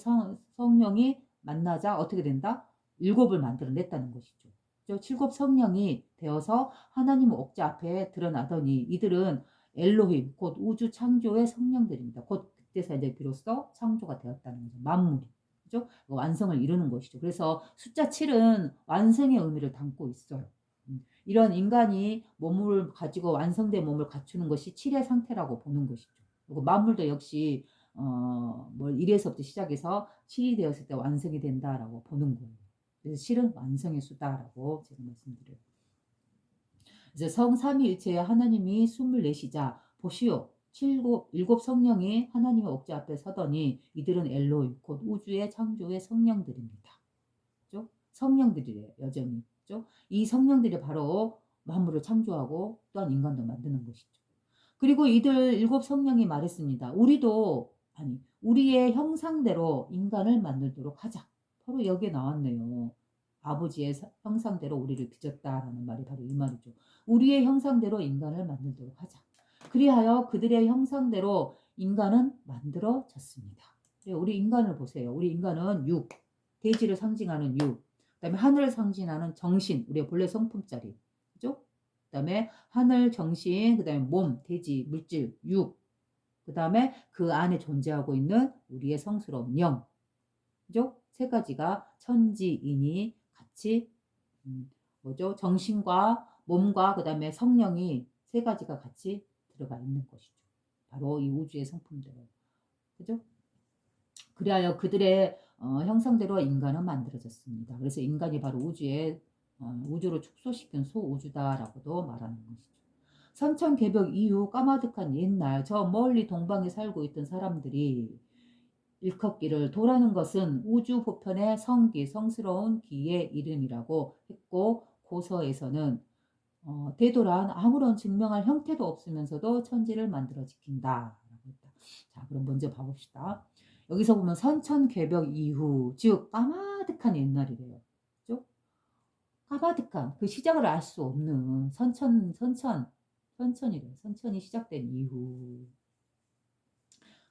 성령이 만나자 어떻게 된다? 일곱을 만들어냈다는 것이죠. 칠곱 성령이 되어서 하나님 옥자 앞에 드러나더니 이들은 엘로힘, 곧 우주 창조의 성령들입니다. 곧 그때서 이제 비로소 창조가 되었다는 거죠. 만물이. 그죠? 완성을 이루는 것이죠. 그래서 숫자 7은 완성의 의미를 담고 있어요. 이런 인간이 몸을 가지고 완성된 몸을 갖추는 것이 7의 상태라고 보는 것이죠. 그리고 만물도 역시 뭘 1에서부터 시작해서 7이 되었을 때 완성이 된다라고 보는 거예요. 그래서 7은 완성의 수다라고 제가 말씀드려요. 그래서 성삼위일체의 하나님이 24시자 보시오. 일곱 성령이 하나님의 옥자 앞에 서더니 이들은 엘로이 곧 우주의 창조의 성령들입니다. 그죠? 성령들이래요. 여전히. 그죠? 이 성령들이 바로 만물을 창조하고 또한 인간도 만드는 것이죠. 그리고 이들 7성령이 말했습니다. 우리의 형상대로 인간을 만들도록 하자. 바로 여기에 나왔네요. 아버지의 형상대로 우리를 빚었다라는 말이 바로 이 말이죠. 우리의 형상대로 인간을 만들도록 하자. 그리하여 그들의 형상대로 인간은 만들어졌습니다. 우리 인간을 보세요. 우리 인간은 육, 대지를 상징하는 육, 그다음에 하늘을 상징하는 정신, 우리의 본래 성품자리, 그죠? 그다음에 하늘, 정신, 그다음에 몸, 대지, 물질, 육, 그다음에 그 안에 존재하고 있는 우리의 성스러운 영, 그죠? 세 가지가 천지인이 같이 뭐죠? 정신과 몸과 그다음에 성령이 세 가지가 같이 들어가 있는 것이죠. 바로 이 우주의 성품대로. 그죠? 그리하여 그들의 형상대로 인간은 만들어졌습니다. 그래서 인간이 바로 우주로 축소시킨 소우주다라고도 말하는 것이죠. 선천개벽 이후 까마득한 옛날 저 멀리 동방에 살고 있던 사람들이 일컫기를 도라는 것은 우주 보편의 성기, 성스러운 기의 이름이라고 했고 고서에서는 되돌아온 아무런 증명할 형태도 없으면서도 천지를 만들어 지킨다. 자, 그럼 먼저 봐봅시다. 여기서 보면 선천개벽 이후, 즉 까마득한 옛날이래요. 그죠? 까마득한 그 시작을 알 수 없는 선천이래요. 선천이 시작된 이후.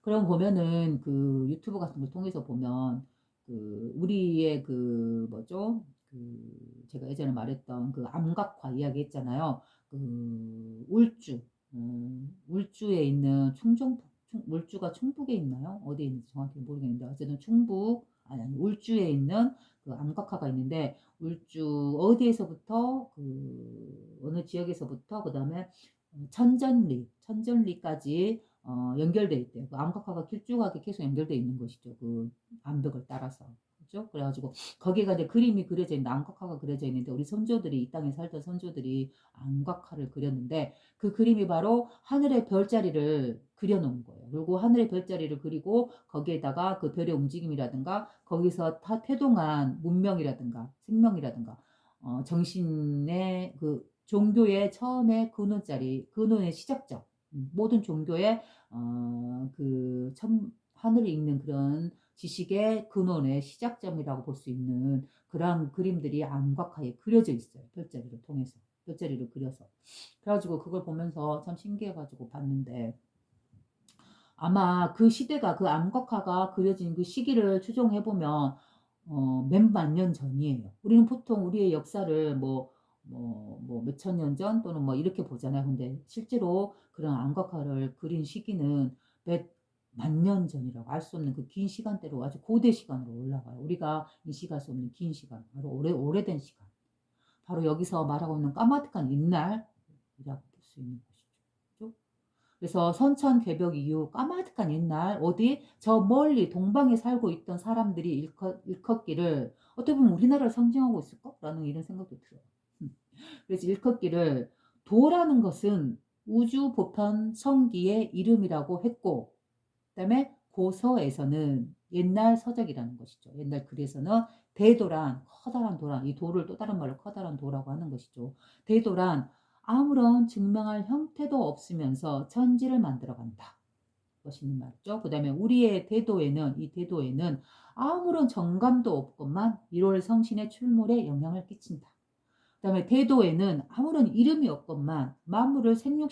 그럼 보면은 그 유튜브 같은 걸 통해서 보면 그 우리의 그 뭐죠? 그 제가 예전에 말했던 그 암각화 이야기 했잖아요. 그 울주에 있는 울주가 충북에 있나요? 어디에 있는지 정확히 모르겠는데 어쨌든 울주에 있는 그 암각화가 있는데 울주 어디에서부터 어느 지역에서부터 그다음에 천전리까지 연결돼 있대요. 그 암각화가 길쭉하게 계속 연결돼 있는 것이죠. 그 암벽을 따라서. 그죠? 그래가지고 거기가 이제 그림이 그려져 있는데 암각화가 그려져 있는데 우리 선조들이 이 땅에 살던 선조들이 암각화를 그렸는데 그 그림이 바로 하늘의 별자리를 그려놓은 거예요. 그리고 하늘의 별자리를 그리고 거기에다가 그 별의 움직임이라든가 거기서 태동한 문명이라든가 생명이라든가 정신의 그 종교의 처음에 근원의 시작점 모든 종교의 하늘에 있는 그런 지식의 근원의 시작점이라고 볼 수 있는 그런 그림들이 암각화에 그려져 있어요. 별자리를 통해서 별자리를 그려서 그래가지고 그걸 보면서 참 신기해가지고 봤는데 아마 그 시대가 그 암각화가 그려진 그 시기를 추정해보면 몇만 년 전이에요. 우리는 보통 우리의 역사를 몇천 년 전 또는 뭐 이렇게 보잖아요. 근데 실제로 그런 암각화를 그린 시기는 몇 만 년 전이라고 알 수 없는 그 긴 시간대로 아주 고대 시간으로 올라가요. 우리가 인식할 수 없는 긴 시간, 바로 오래된 시간. 바로 여기서 말하고 있는 까마득한 옛날이라고 볼 수 있는 것이죠. 그래서 선천개벽 이후 까마득한 옛날 어디 저 멀리 동방에 살고 있던 사람들이 일컫기를 어떻게 보면 우리나라를 상징하고 있을까라는 이런 생각도 들어요. 그래서 일컫기를 도라는 것은 우주 보편 성기의 이름이라고 했고 그다음에 고서에서는 옛날 서적이라는 것이죠. 옛날 글에서는 대도란 커다란 도란 이 도를 또 다른 말로 커다란 도라고 하는 것이죠. 대도란 아무런 증명할 형태도 없으면서 천지를 만들어 간다. 멋있는 말이죠. 그 다음에 우리의 이 대도에는 아무런 정감도 없건만 1월 성신의 출몰에 영향을 끼친다. 그 다음에 대도에는 아무런 이름이 없건만 만물을 생육시